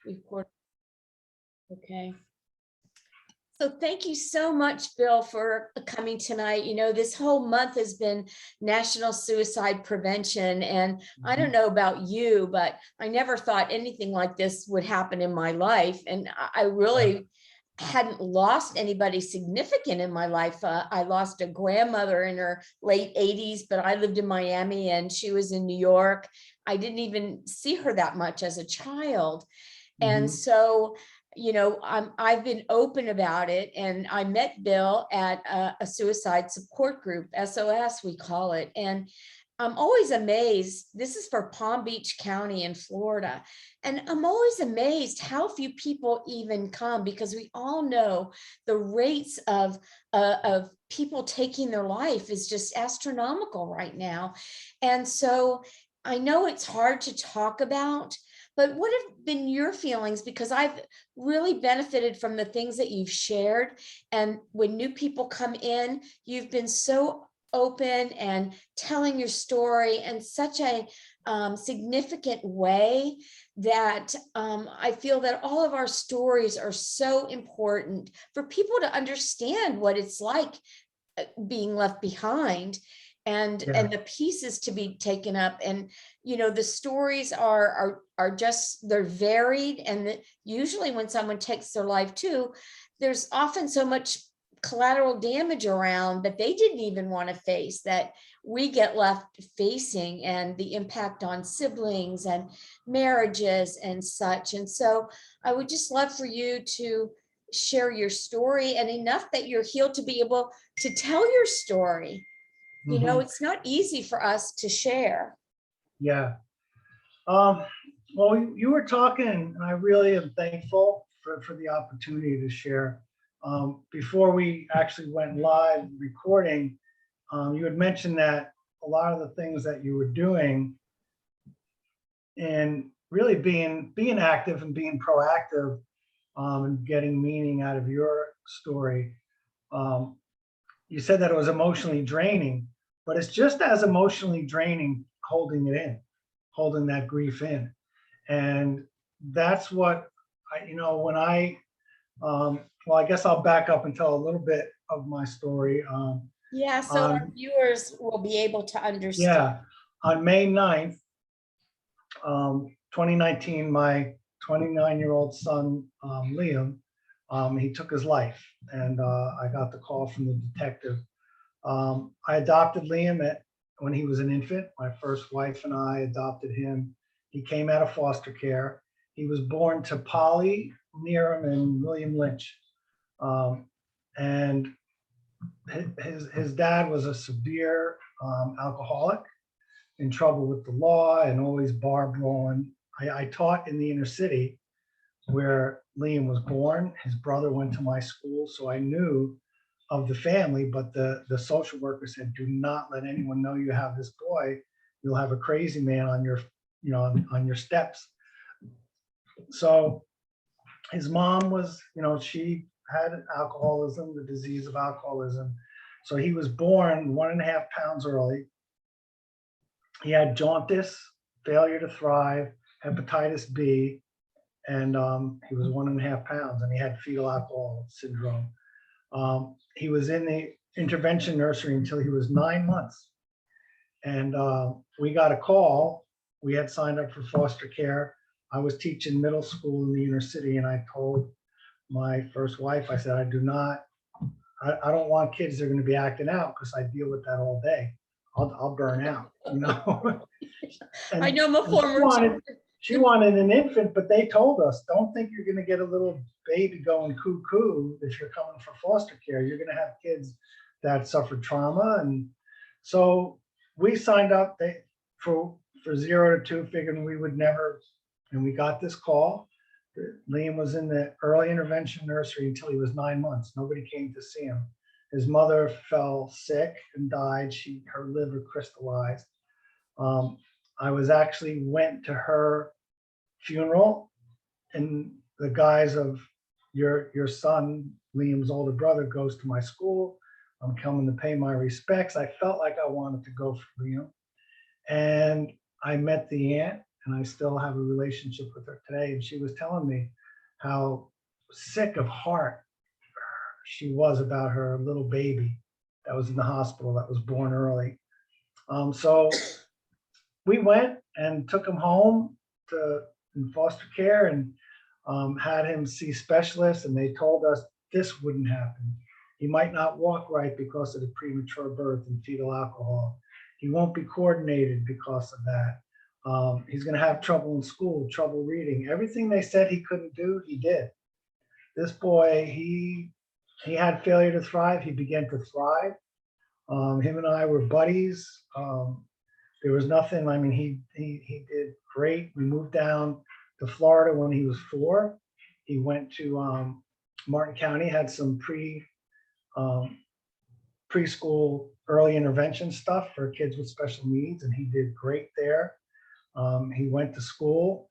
Record. Okay. So thank you so much, Bill, for coming tonight. You know, this whole month has been National Suicide Prevention. And I don't know about you, but I never thought anything like this would happen in my life. And I really hadn't lost anybody significant in my life. I lost a grandmother in her late 80s, but I lived in Miami and she was in New York. I didn't even see her that much as a child. And so, you know, I've been open about it. And I met Bill at a suicide support group, SOS, we call it. And I'm always amazed. This is for Palm Beach County in Florida. And I'm always amazed how few people even come, because we all know the rates of people taking their life is just astronomical right now. And so I know it's hard to talk about, but what have been your feelings? Because I've really benefited from the things that you've shared. And when new people come in, you've been so open and telling your story in such a significant way that I feel that all of our stories are so important for people to understand what it's like being left behind, and the pieces to be taken up. And you know, the stories are just, they're varied, and usually when someone takes their life too, there's often so much collateral damage around that they didn't even want to face, that we get left facing, and the impact on siblings and marriages and such. And so I would just love for you to share your story, and enough that you're healed to be able to tell your story. You know, it's not easy for us to share. Yeah. Well, you were talking, and I really am thankful for the opportunity to share. Before we actually went live recording, you had mentioned that a lot of the things that you were doing and really being active and being proactive, and getting meaning out of your story. You said that it was emotionally draining, but it's just as emotionally draining holding it in, holding that grief in. And that's what you know, when well, I guess I'll back up and tell a little bit of my story. Yeah, so our viewers will be able to understand. Yeah, on May 9th, 2019, my 29-year-old son, Liam, he took his life, and I got the call from the detective. I adopted Liam when he was an infant. My first wife and I adopted him. He came out of foster care. He was born to Polly Neeram and William Lynch. And his dad was a severe alcoholic, in trouble with the law, and always bar brawling. I taught in the inner city where Liam was born. His brother went to my school, so I knew of the family, but the social worker said, do not let anyone know you have this boy. You'll have a crazy man on your, you know, on your steps. So his mom was, you know, she had alcoholism, the disease of alcoholism. So he was born 1.5 pounds early. He had jaundice, failure to thrive, hepatitis B, and he was 1.5 pounds, and he had fetal alcohol syndrome. He was in the intervention nursery until he was 9 months. And we got a call. We had signed up for foster care. I was teaching middle school in the inner city, and I told my first wife, I said, I don't want kids that are going to be acting out, because I deal with that all day. I'll burn out, you know. And, I know I'm a former. She wanted an infant, but they told us, don't think you're going to get a little baby going cuckoo if you're coming for foster care. You're going to have kids that suffered trauma. And so we signed up for 0 to 2, figuring we would never, and we got this call. Liam was in the early intervention nursery until he was 9 months. Nobody came to see him. His mother fell sick and died. Her liver crystallized. I went to her funeral in the guise of your son, Liam's older brother, goes to my school. I'm coming to pay my respects. I felt like I wanted to go for Liam. And I met the aunt, and I still have a relationship with her today. And she was telling me how sick of heart she was about her little baby that was in the hospital that was born early. So we went and took him home to in foster care and had him see specialists, and they told us this wouldn't happen. He might not walk right because of the premature birth and fetal alcohol. He won't be coordinated because of that. He's going to have trouble in school, trouble reading. Everything they said he couldn't do, he did. This boy, he had failure to thrive. He began to thrive. Him and I were buddies. There was nothing. I mean, he did great. We moved down to Florida when he was 4. He went to Martin County, had some preschool early intervention stuff for kids with special needs, and he did great there. He went to school.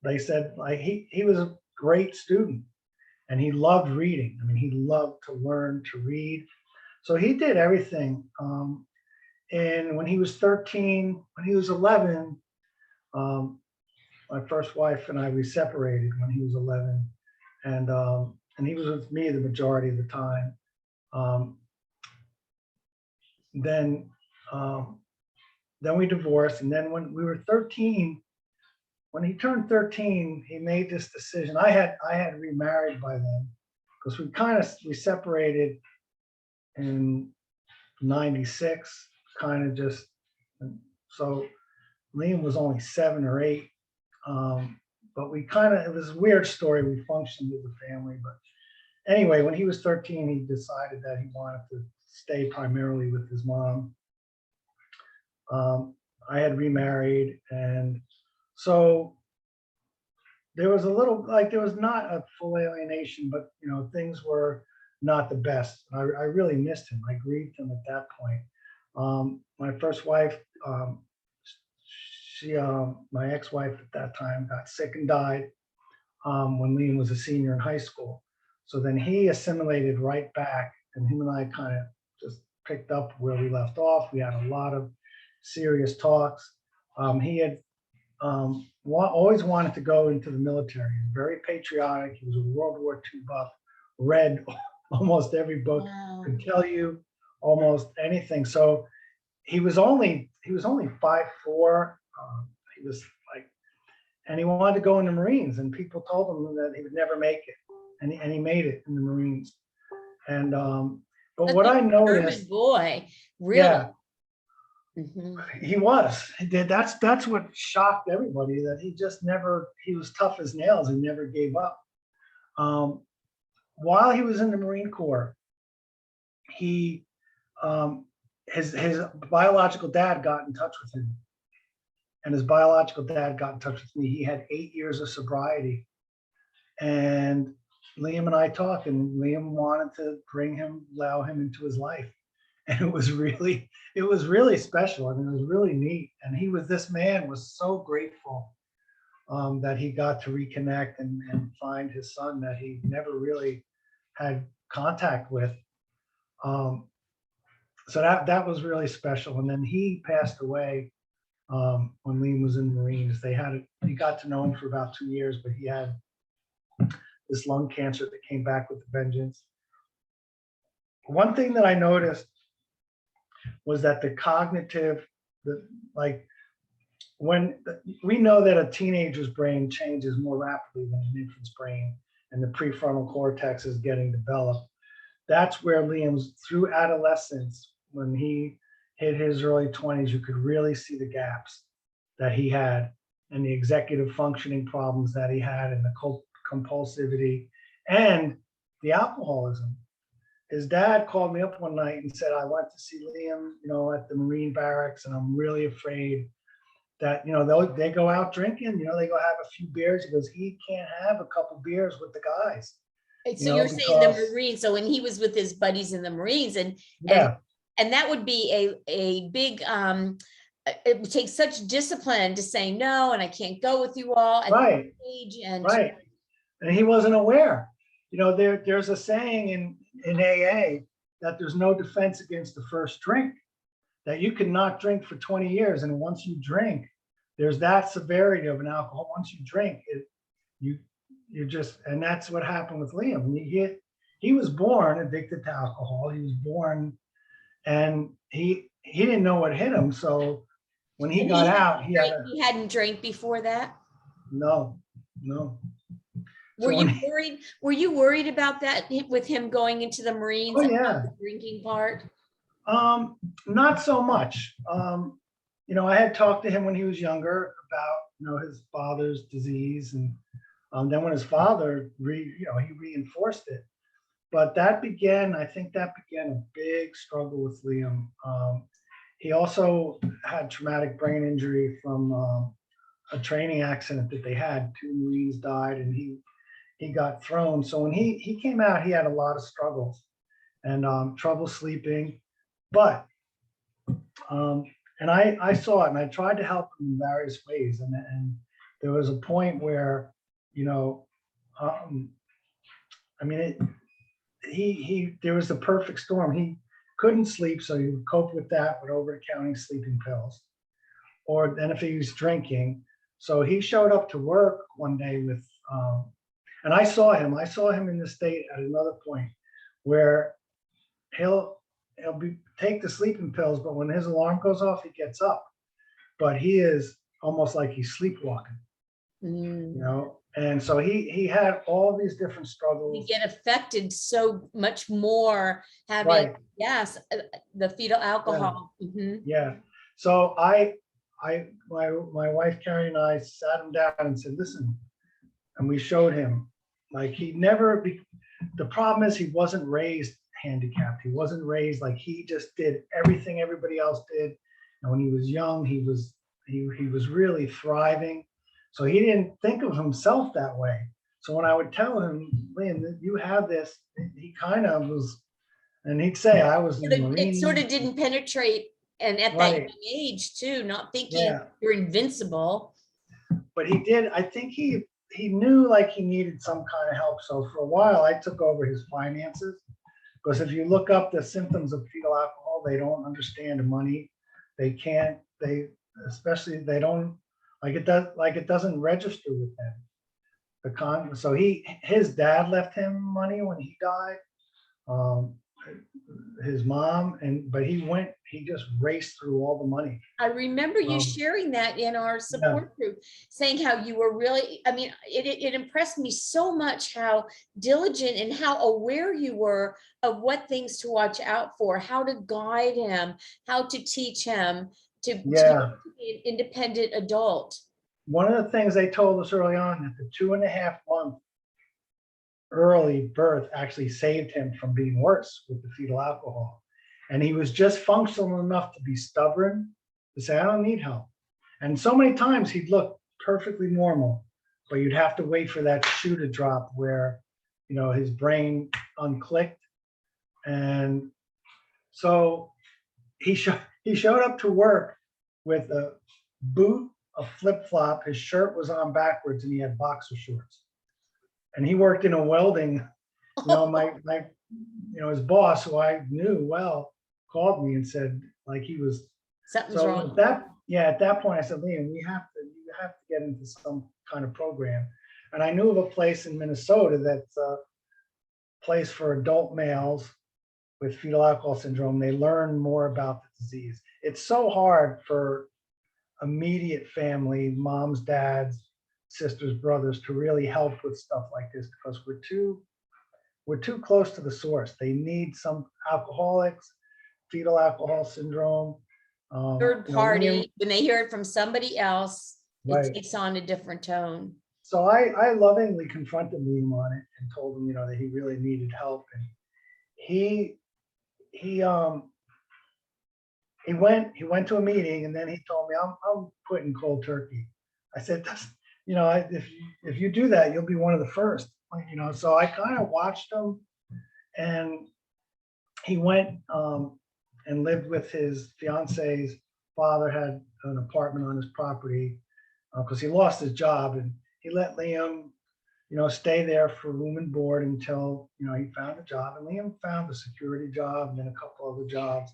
They said like he was a great student, and he loved reading. I mean, he loved to learn to read. So he did everything. And when he was 13, when he was 11, my first wife and I, we separated when he was 11, and he was with me the majority of the time. Then we divorced, and then when we were 13, when he turned 13, he made this decision. I had remarried by then because we separated in '96, kind of just. So Liam was only 7 or 8, but it was a weird story. We functioned as a family, but anyway, when he was 13, he decided that he wanted to stay primarily with his mom. I had remarried, and so there was a little, like, there was not a full alienation, but things were not the best. I really missed him. I grieved him at that point. My first wife, my ex-wife at that time, got sick and died when Liam was a senior in high school. So then he assimilated right back, and him and I kind of just picked up where we left off. We had a lot of serious talks. He had always wanted to go into the military. Very patriotic. He was a World War II buff. Read almost every book. Wow. Could tell you almost anything. So he was only 5'4". He was like, and he wanted to go in the Marines. And people told him that he would never make it, and he made it in the Marines. And but Such what a I noticed, determined boy, really. yeah, Mhm. he was. He did. That's what shocked everybody, that he just never. He was tough as nails and never gave up. While he was in the Marine Corps, he his biological dad got in touch with him, and his biological dad got in touch with me. He had 8 years of sobriety, and Liam and I talked, and Liam wanted to allow him into his life, and it was really special. I mean, it was really neat, and this man was so grateful that he got to reconnect and find his son that he never really had contact with. So that was really special. And then he passed away when Liam was in the Marines. He got to know him for about 2 years, but he had this lung cancer that came back with a vengeance. One thing that I noticed was that when we know that a teenager's brain changes more rapidly than an infant's brain, and the prefrontal cortex is getting developed. That's where Liam's, through adolescence, when he hit his early 20s, you could really see the gaps that he had, and the executive functioning problems that he had, and the compulsivity and the alcoholism. His dad called me up one night and said, I went to see Liam, at the Marine barracks, and I'm really afraid that, they go out drinking, they go have a few beers. He goes, he can't have a couple beers with the guys. So you're saying the Marines, so when he was with his buddies in the Marines, and that would be a big, it would take such discipline to say no, and I can't go with you all. And right. And he wasn't aware. There's a saying in AA that there's no defense against the first drink, that you cannot drink for 20 years. And once you drink, there's that severity of an alcohol. Once you drink it, you and that's what happened with Liam. He was born addicted to alcohol. He was born, and he didn't know what hit him. So when he And got out, he hadn't drank before that. no. Were So you worried? Were you worried about that with him going into the Marines oh and yeah, the drinking part? not so much. I had talked to him when he was younger about his father's disease, and then when his father he reinforced it. But I think that began a big struggle with Liam. He also had traumatic brain injury from a training accident that they had. 2 Marines died, and he got thrown. So when he came out, he had a lot of struggles and trouble sleeping. But and I saw it, and I tried to help him in various ways. And there was a point where, I mean, there was the perfect storm. He couldn't sleep, so he would cope with that with over-the-counter sleeping pills, or then if he was drinking. So he showed up to work one day with, and I saw him in the state at another point where he'll take the sleeping pills, but when his alarm goes off, he gets up. But he is almost like he's sleepwalking, And so he had all these different You struggles. get affected so much more having, Right. yes, the fetal alcohol. Mhm. Yeah. So my wife Carrie and I sat him down and said, listen, and we showed him, like, the problem is he wasn't raised handicapped. He wasn't raised like, he just did everything everybody else did. And when he was young, he was really thriving. So he didn't think of himself that way. So when I would tell him, Lynn, you have this, he kind of was, and he'd say, I was in the Marines. It sort of didn't penetrate, and at that Right. young age too, not thinking Yeah. you're invincible. But he did, I think he knew like he needed some kind of help. So for a while, I took over his finances, because if you look up the symptoms of fetal alcohol, they don't understand money. They can't, especially they don't, it doesn't register with them. So his dad left him money when he died, his mom, but he just raced through all the money. I remember you sharing that in our support group, saying how you were really, I mean, it impressed me so much how diligent and how aware you were of what things to watch out for, how to guide him, how to teach him to be an independent adult. One of the things they told us early on, that the 2.5-month early birth actually saved him from being worse with the fetal alcohol. And he was just functional enough to be stubborn, to say, I don't need help. And so many times he'd look perfectly normal, but you'd have to wait for that shoe to drop where, his brain unclicked. And so he showed up to work with a boot, a flip-flop, his shirt was on backwards, and he had boxer shorts. And he worked in a welding, his boss, who I knew well, called me and said, like, he was something's wrong. At that point I said, Liam, you have to get into some kind of program. And I knew of a place in Minnesota that's a place for adult males with fetal alcohol syndrome. They learn more about the disease. It's so hard for immediate family, moms, dads, sisters, brothers, to really help with stuff like this, because we're too close to the source. They need some alcoholics, fetal alcohol syndrome. Third party, when they hear it from somebody else, right, it takes on a different tone. So I lovingly confronted Liam on it and told him, that he really needed help. And he went to a meeting, and then he told me, I'm quitting cold turkey. I said, if you do that, you'll be one of the first. So I kind of watched him, and he went and lived with his fiance's father, had an apartment on his property because he lost his job, and he let Liam, stay there for room and board until, he found a job. And Liam found a security job and then a couple other jobs.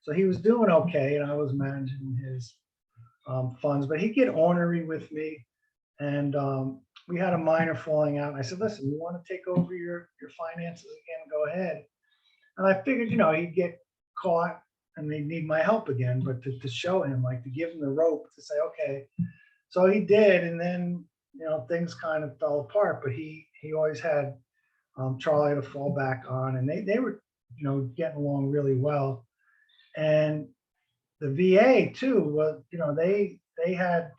So he was doing okay, and I was managing his funds, but he'd get ornery with me. And we had a minor falling out. And I said, listen, you want to take over your finances again, go ahead. And I figured, he'd get caught and they'd need my help again, but to show him, like to give him the rope to say, okay. So he did. And then, things kind of fell apart, but he always had Charlie to fall back on, and they were, getting along really well. And the VA too was, they had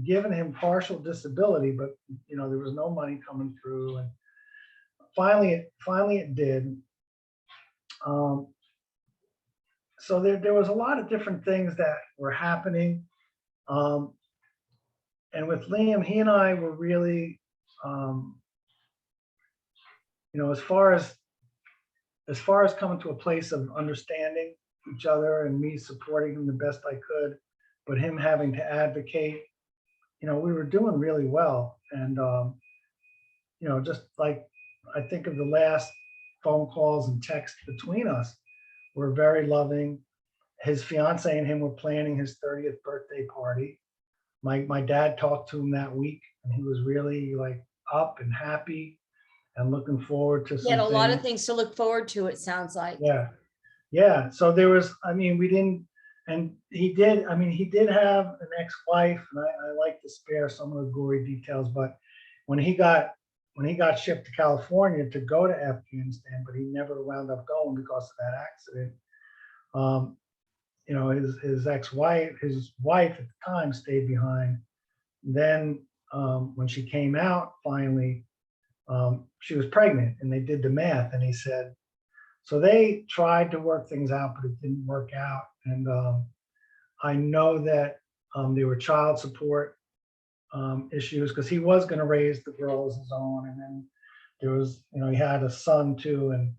given him partial disability, but there was no money coming through, and finally it did. So there was a lot of different things that were happening, and with Liam, he and I were really, as far as coming to a place of understanding each other and me supporting him the best I could, but him having to advocate, we were doing really well. And, just like I think of the last phone calls and texts between us were very loving. His fiance and him were planning his 30th birthday party. My dad talked to him that week, and he was really like up and happy and looking forward to He had a lot of something. things to look forward to, it sounds like. Yeah. So there was, we didn't, and he did have an ex-wife, and I like to spare some of the gory details, but when he got shipped to California to go to Afghanistan, but he never wound up going because of that accident. His ex-wife, his wife at the time, stayed behind. Then when she came out finally, she was pregnant, and they did the math, and he said, so they tried to work things out, but it didn't work out. And I know that there were child support issues, because he was going to raise the girl as his own. And then there was, he had a son too, and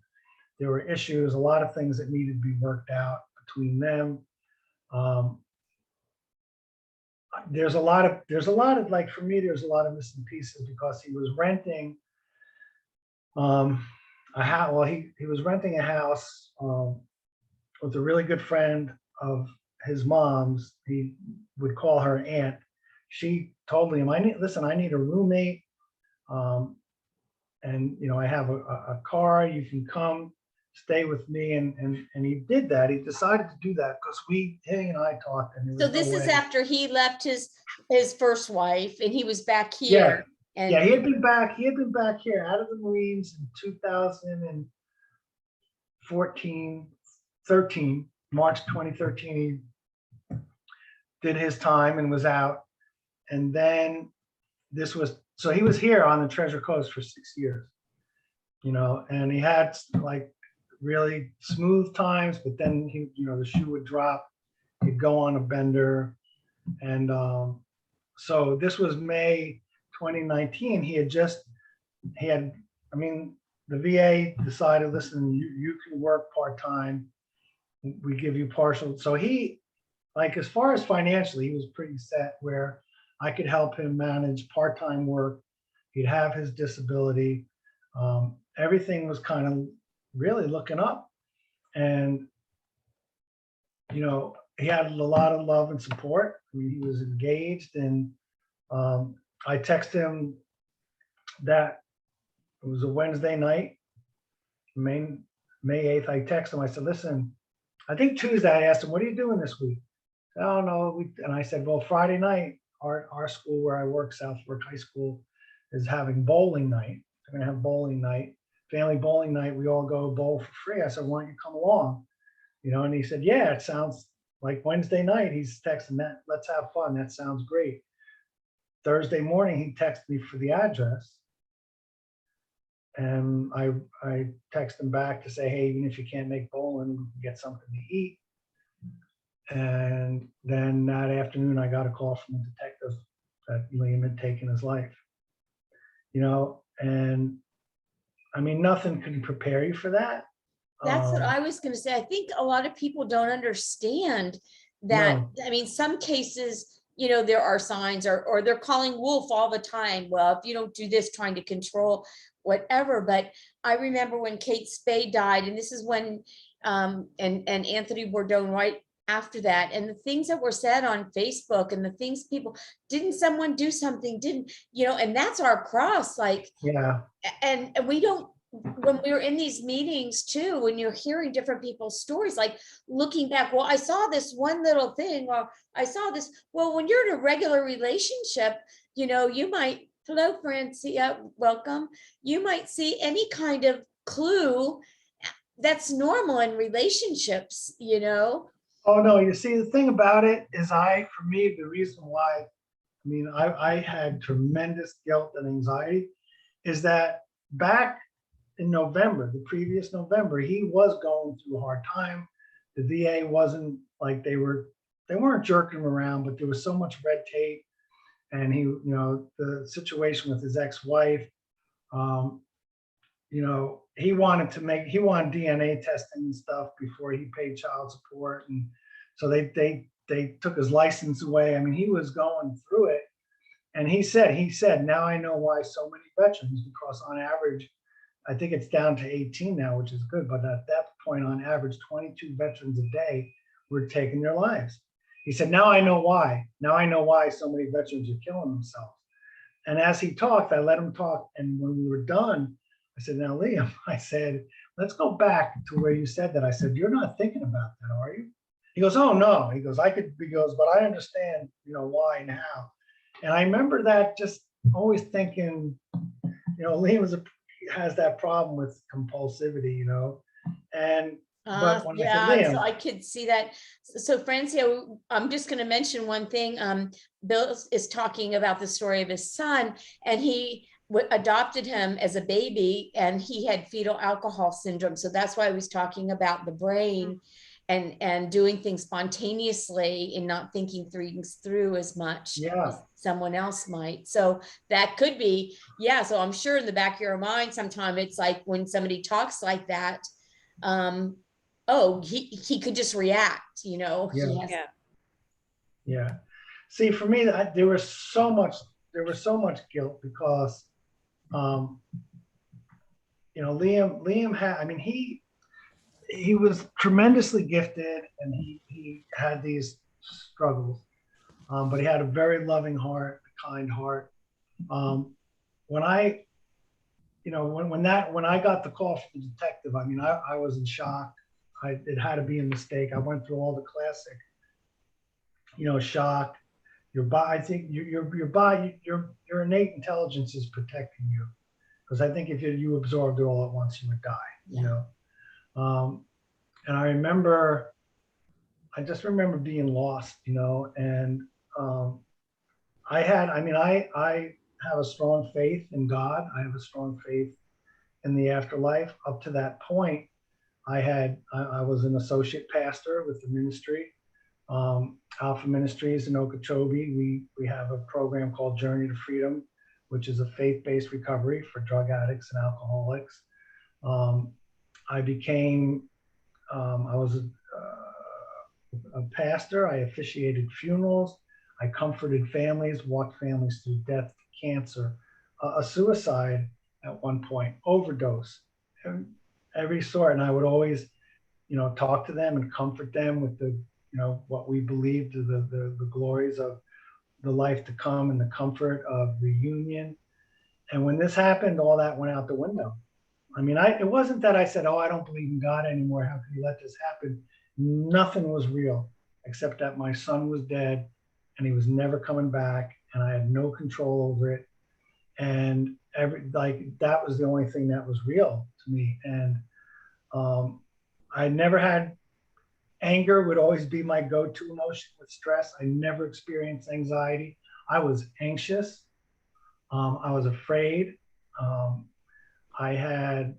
there were issues, a lot of things that needed to be worked out between them. There's a lot of, like, for me, there's a lot of missing pieces, because he was renting a house. Well, he was renting a house with a really good friend of his mom's. He would call her aunt. She told him, I need a roommate. And I have a car, you can come stay with me. And he did that. He decided to do that because he and I talked, and So this is after he left his first wife and he was back here. He had been back here out of the Marines in 13, March 2013. He did his time and was out. And then so he was here on the Treasure Coast for 6 years, and he had like really smooth times, but then the shoe would drop, he'd go on a bender. And so this was May 2019. The VA decided, listen, you can work part-time, we give you partial. So he, like, as far as financially, he was pretty set where I could help him manage part-time work. He'd have his disability. Everything was kind of really looking up. And, he had a lot of love and support. He was engaged. And I texted him that it was a Wednesday night, May 8th. I texted him, I said, listen, I think Tuesday, I asked him, what are you doing this week? Oh, no. And I said, well, Friday night, our school where I work, South Fork High School, is having bowling night. They're going to have bowling night, family bowling night. We all go bowl for free. I said, why don't you come along? And he said, yeah, it sounds like Wednesday night. He's texting that, let's have fun. That sounds great. Thursday morning, he texted me for the address. And I texted him back to say, hey, even if you can't make bowling, we can get something to eat. And then that afternoon, I got a call from the detective that Liam had taken his life. And nothing can prepare you for that. That's what I was going to say. I think a lot of people don't understand that. No. Some cases, there are signs, or they're calling wolf all the time. Well, if you don't do this, trying to control whatever. But I remember when Kate Spade died, and this is when, and Anthony Bourdain, right after that, and the things that were said on Facebook and the things people, didn't someone do something, didn't, and that's our cross, like, Yeah. and we don't, when we're in these meetings too, when you're hearing different people's stories, like looking back, well, I saw this one little thing, or I saw this, well, when you're in a regular relationship, you might, hello, Francia, welcome. You might see any kind of clue that's normal in relationships. Oh, no, you see, the thing about it is for me, the reason why, I had tremendous guilt and anxiety is that back in November, the previous November, he was going through a hard time. The VA wasn't like they weren't jerking him around, but there was so much red tape. And the situation with his ex-wife, um, he wanted DNA testing and stuff before he paid child support. And so they took his license away. I mean, he was going through it. And he said, now I know why so many veterans, because on average, I think it's down to 18 now, which is good. But at that point, on average, 22 veterans a day were taking their lives. He said, now I know why. Now I know why so many veterans are killing themselves. And as he talked, I let him talk. And when we were done, I said, now, Liam, I said, let's go back to where you said that. I said, you're not thinking about that, are you? He goes, oh, no. He goes, but I understand, why and how. And I remember that, just always thinking, Liam has that problem with compulsivity, and but when I said, Yeah, so Liam, I could see that. So Francia, I'm just going to mention one thing. Bill is talking about the story of his son, and he adopted him as a baby, and he had fetal alcohol syndrome. So that's why I was talking about the brain and doing things spontaneously and not thinking things through as much yeah, as someone else might. So that could be, yeah. So I'm sure in the back of your mind, sometime it's like when somebody talks like that, oh, he could just react, he yeah, has. Yeah. yeah. See, for me, there was so much guilt because, um, Liam had, he was tremendously gifted, and he had these struggles, but he had a very loving heart, a kind heart. When I, when I got the call from the detective, I was in shock. It had to be a mistake. I went through all the classic, shock. Your body, I think your body, your innate intelligence is protecting you, because I think if you absorbed it all at once, you would die. Yeah. And I just remember being lost, and I have a strong faith in God. I have a strong faith in the afterlife. Up to that point, I was an associate pastor with the ministry, Alpha Ministries in Okeechobee. We have a program called Journey to Freedom, which is a faith-based recovery for drug addicts and alcoholics. I was a pastor. I officiated funerals. I comforted families, walked families through death, cancer, a suicide at one point, overdose, every sort. And I would always, talk to them and comfort them with what we believed are the glories of the life to come and the comfort of reunion. And when this happened, all that went out the window. It wasn't that I said, oh, I don't believe in God anymore. How could you let this happen? Nothing was real except that my son was dead and he was never coming back, and I had no control over it. And that was the only thing that was real to me. And I never had anger. Would always be my go-to emotion with stress. I never experienced anxiety. I was anxious. I was afraid. I had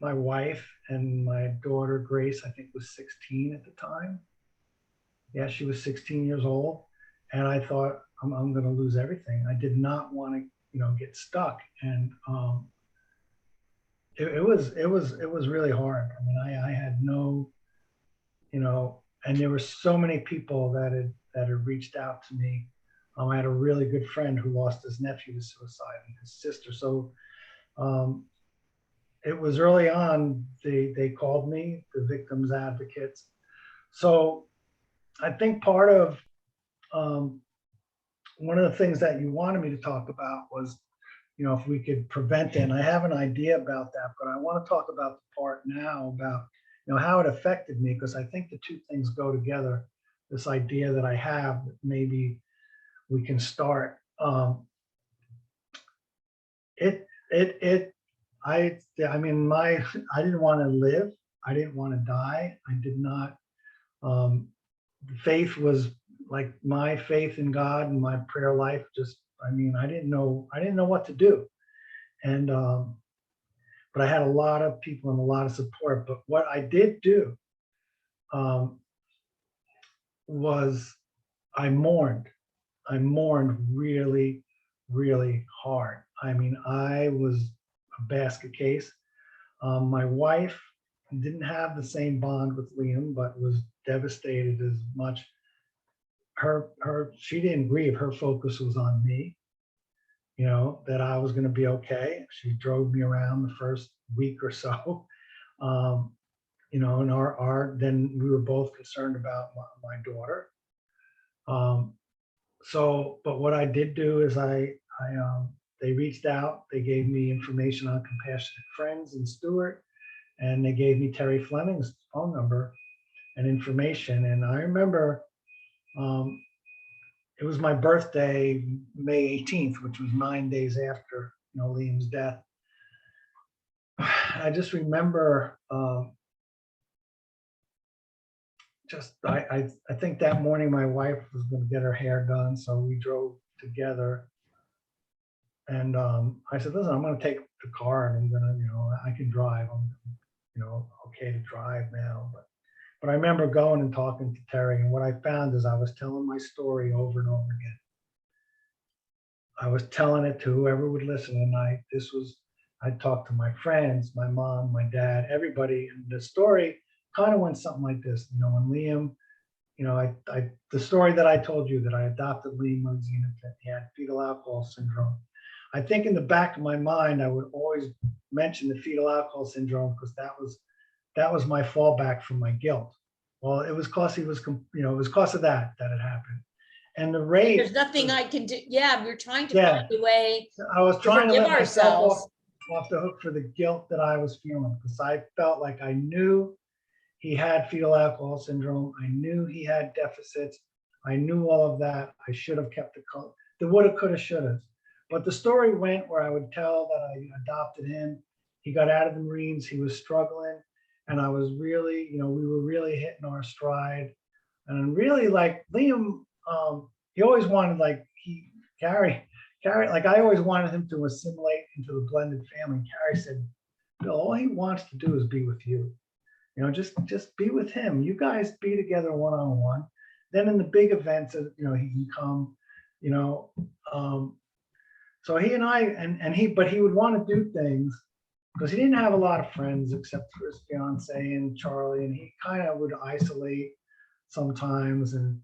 my wife and my daughter, Grace, I think was 16 at the time. Yeah, she was 16 years old. And I thought, I'm going to lose everything. I did not want to, get stuck. And it was really hard. I had no, and there were so many people that had reached out to me. I had a really good friend who lost his nephew to suicide and his sister. So it was early on, they called me, the victims advocates. So I think part of one of the things that you wanted me to talk about was, if we could prevent it. And I have an idea about that, but I want to talk about the part now about, how it affected me, because I think the two things go together. This idea that I have that maybe we can start. It, it, it, I mean, I didn't want to live. I didn't want to die. I did not. Faith was like my faith in God and my prayer life. Just, I mean, I didn't know what to do. And, but I had a lot of people and a lot of support. But what I did do um, was I mourned. I mourned really, really hard. I mean, I was a basket case. My wife didn't have the same bond with Liam, but was devastated as much. She didn't grieve. Her focus was on me, that I was going to be okay. She drove me around the first week or so. And then we were both concerned about my daughter. But what I did do is they reached out, they gave me information on Compassionate Friends in Stewart, and they gave me Terry Fleming's phone number and information. And I remember it was my birthday, May 18th, which was 9 days after, Liam's death. I just remember I think that morning my wife was going to get her hair done, so we drove together. And I said, listen, I'm going to take the car and I'm going to, I can drive. I'm, okay to drive now. But I remember going and talking to Terry, and what I found is I was telling my story over and over again. I was telling it to whoever would listen, and I talked to my friends, my mom, my dad, everybody, and the story kind of went something like this. When Liam, the story that I told you that I adopted Liam when he had fetal alcohol syndrome. I think in the back of my mind, I would always mention the fetal alcohol syndrome because that was my fallback from my guilt. Well, it was because it was because of that it happened. And the rate. There's nothing I can do. Yeah, we're trying to Yeah. find a way. I was trying to forgive let myself ourselves. off the hook for the guilt that I was feeling, because I felt like I knew he had fetal alcohol syndrome. I knew he had deficits. I knew all of that. I should have kept the woulda, coulda, shoulda. But the story went where I would tell that I adopted him. He got out of the Marines. He was struggling. And I was really, we were really hitting our stride. And really, like Liam, he always wanted, like, Carrie, like I always wanted him to assimilate into the blended family. Carrie said, Bill, all he wants to do is be with you. Just be with him. You guys be together one-on-one. Then in the big events, he can come, so he and I, but he would want to do things because he didn't have a lot of friends except for his fiance and Charlie, and he kind of would isolate sometimes. And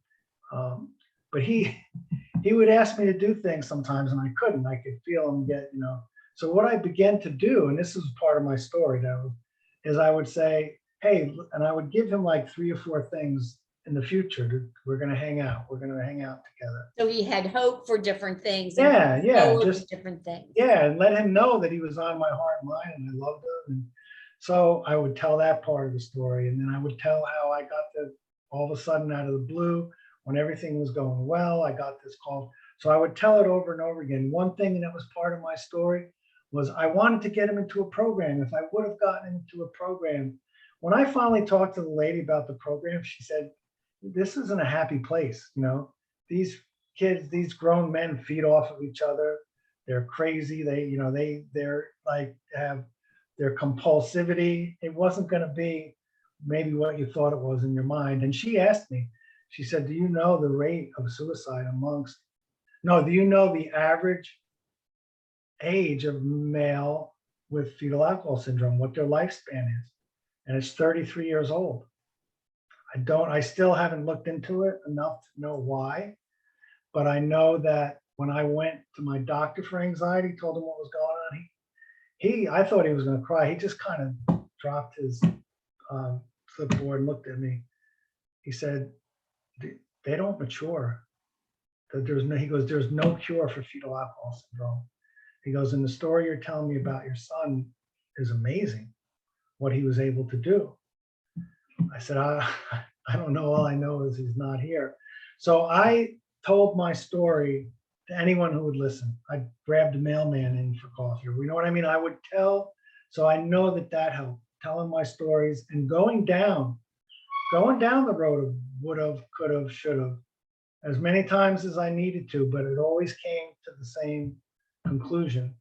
but he would ask me to do things sometimes, and I couldn't. I could feel him get, So what I began to do, and this is part of my story, is I would say, hey, and I would give him like 3 or 4 things in the future. We're going to hang out. We're going to hang out together. So he had hope for different things. Yeah, just different things. Yeah, and let him know that he was on my heart and mind, and I loved him. And so I would tell that part of the story, and then I would tell how I got all of a sudden out of the blue, when everything was going well, I got this call. So I would tell it over and over again. One thing that was part of my story was I wanted to get him into a program. If I would have gotten him into a program, when I finally talked to the lady about the program, she said, this isn't a happy place. These kids, these grown men feed off of each other. They're crazy. They're like have their compulsivity. It wasn't going to be maybe what you thought it was in your mind. And she asked me, she said, do you know the rate of suicide do you know the average age of male with fetal alcohol syndrome, what their lifespan is? And it's 33 years old. I still haven't looked into it enough to know why, but I know that when I went to my doctor for anxiety, told him what was going on, I thought he was going to cry. He just kind of dropped his clipboard and looked at me. he said, they don't mature. That he goes, there's no cure for fetal alcohol syndrome. He goes, and the story you're telling me about your son is amazing, what he was able to do. I said, I don't know. All I know is he's not here. So I told my story to anyone who would listen. I grabbed a mailman in for coffee. You know what I mean? I would tell. So I know that helped, telling my stories and going down the road of would have, could have, should have, as many times as I needed to, but it always came to the same conclusion.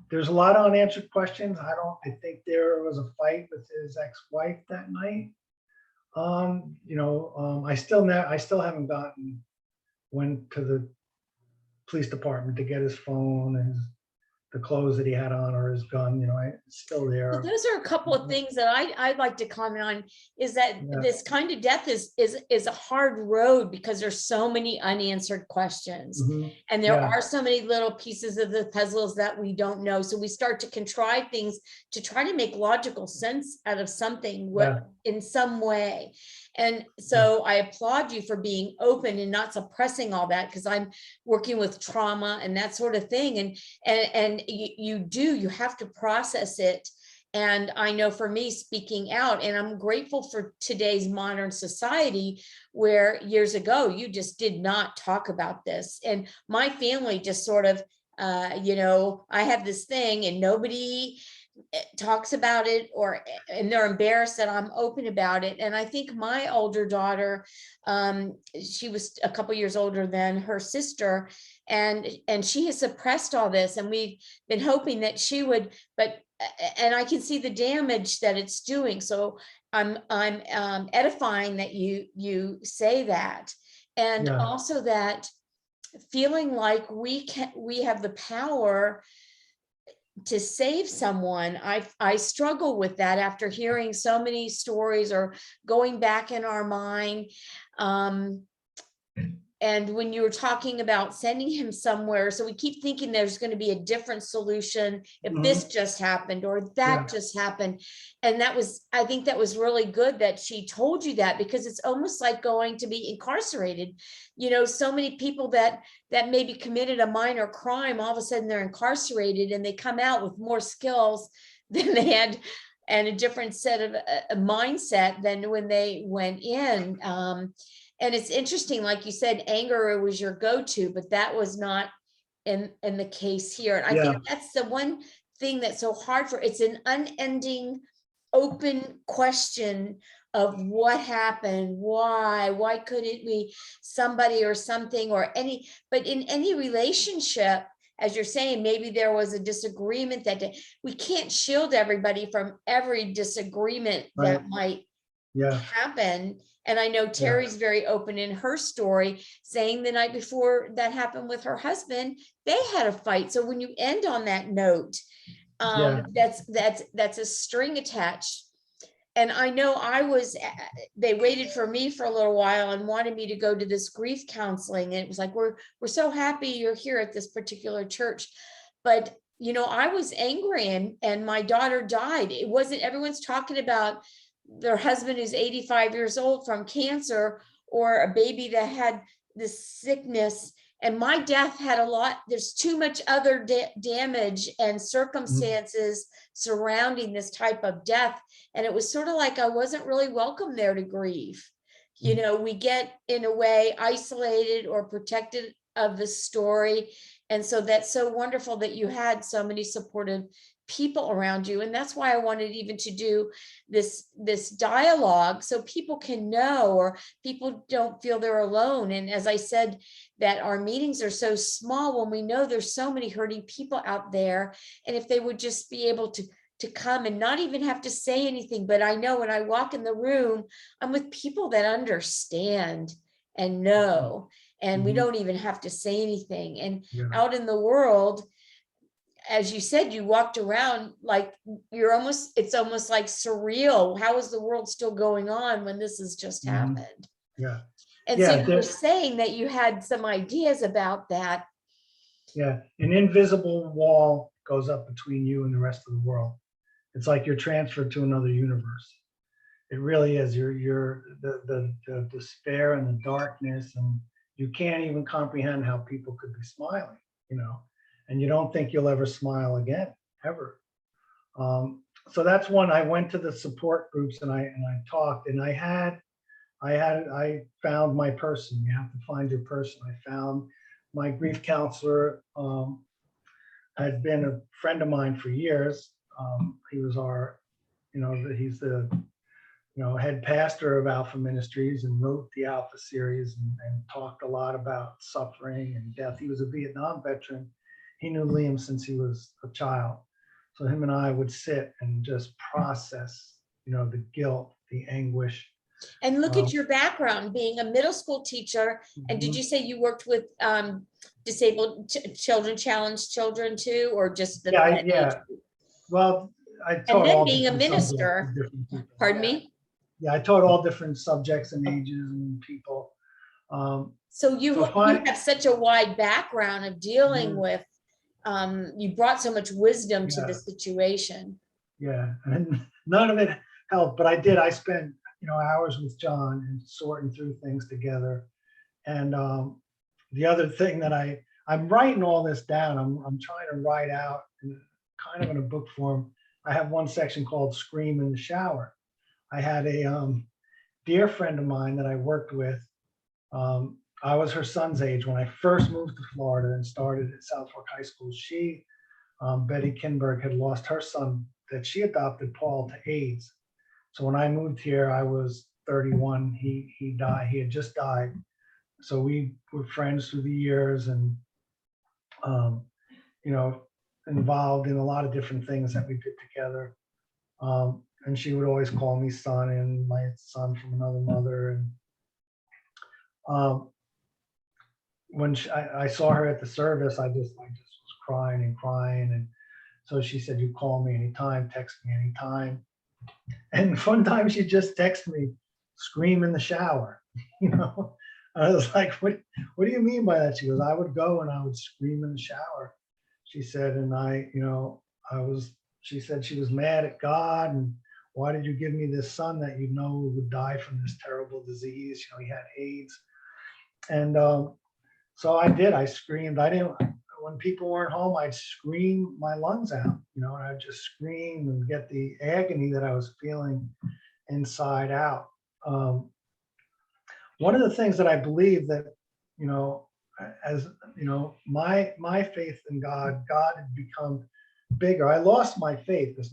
There's a lot of unanswered questions. I think there was a fight with his ex-wife that night. I still haven't went to the police department to get his phone and the clothes that he had on or his gun. It's still Well, there. those are a couple of things that I'd like to comment on, is that Yeah. this kind of death is a hard road because there's so many unanswered questions. Mhm. And there Yeah. are so many little pieces of the puzzles that we don't know. So we start to contrive things to try to make logical sense out of something Yeah. in some way. And so I applaud you for being open and not suppressing all that, because I'm working with trauma and that sort of thing. And you have to process it. And I know for me, speaking out, and I'm grateful for today's modern society, where years ago you just did not talk about this. And my family just sort of, I have this thing and nobody talks about it, and they're embarrassed that I'm open about it. And I think my older daughter, she was a couple years older than her sister, and she has suppressed all this, and we've been hoping that she would, and I can see the damage that it's doing. So I'm edifying that you say that, and Yeah. also that feeling like we have the power to save someone. I struggle with that after hearing so many stories or going back in our mind. And when you were talking about sending him somewhere, so we keep thinking there's going to be a different solution if this just happened or that just happened. And I think that was really good that she told you that, because it's almost like going to be incarcerated. So many people that maybe committed a minor crime, all of a sudden they're incarcerated and they come out with more skills than they had, and a different set of mindset than when they went in. And it's interesting, like you said, anger was your go-to, but that was not in the case here. And I think that's the one thing that's so hard it's an unending open question of what happened, why couldn't it be somebody or something but in any relationship, as you're saying, maybe there was a disagreement that we can't shield everybody from every disagreement that might happen. And I know Terry's very open in her story, saying the night before that happened with her husband, they had a fight. So when you end on that note, that's a string attached. And I know they waited for me for a little while and wanted me to go to this grief counseling. And it was like, we're so happy you're here at this particular church. But I was angry, and my daughter died. It wasn't, everyone's talking about their husband who's 85 years old from cancer, or a baby that had this sickness. And my death had there's too much other damage and circumstances surrounding this type of death. And it was sort of like I wasn't really welcome there to grieve. We get, in a way, isolated or protected of the story. And so that's so wonderful that you had so many supportive people around you. And that's why I wanted even to do this dialogue, so people can know, or people don't feel they're alone. And as I said, that our meetings are so small when we know there's so many hurting people out there. And if they would just be able to come and not even have to say anything, but I know when I walk in the room, I'm with people that understand and know, and we don't even have to say anything. And out in the world, as you said, you walked around like it's almost like surreal. How is the world still going on when this has just happened? And so you were saying that you had some ideas about that. An invisible wall goes up between you and the rest of the world. It's like you're transferred to another universe. It really is. The despair and the darkness, and you can't even comprehend how people could be smiling, you know, and you don't think you'll ever smile again, ever. So that's one. I went to the support groups and I talked, and I found my person. You have to find your person. I found my grief counselor. Had been a friend of mine for years. He was our, he's the head pastor of Alpha Ministries and wrote the Alpha series and talked a lot about suffering and death. He was a Vietnam veteran. He knew Liam since he was a child. So him and I would sit and just process, the guilt, the anguish. And look at your background, being a middle school teacher. And did Mhm. you say you worked with disabled children, challenged children too, or just that age Yeah. group? Well, I And taught then all being a different subjects to minister, different people. pardon Yeah. me? Yeah, I taught all different subjects and ages and people. So you So fine. have such a wide background of dealing Mhm. with, you brought so much wisdom to the Yeah, situation. yeah, and none of it helped, but I spent, hours with John and sorting through things together. And the other thing that I'm writing all this down. I'm trying to write out kind of in a book form. I have one section called "Scream in the Shower." I had a dear friend of mine that I worked with. I was her son's age when I first moved to Florida and started at South Fork High School. Betty Kinberg, had lost her son that she adopted, Paul, to AIDS. So when I moved here, I was 31. He died. He had just died. So we were friends through the years, and um, you know, involved in a lot of different things that we did together. And she would always call me son and my son from another mother. And um, when I saw her at the service, I just was crying and crying. And so she said, "You call me anytime, text me anytime." And one time she just texted me, "Scream in the shower." You know, I was like, what do you mean by that? She goes, "I would go and I would scream in the shower." She said, and she said she was mad at God, and why did you give me this son that you know would die from this terrible disease? He had AIDS. And so I did. I screamed. I didn't, when people weren't home, I'd scream my lungs out, and I'd just scream and get the agony that I was feeling inside out. One of the things that I believe that, you know, as my faith in God had become bigger. I lost my faith. It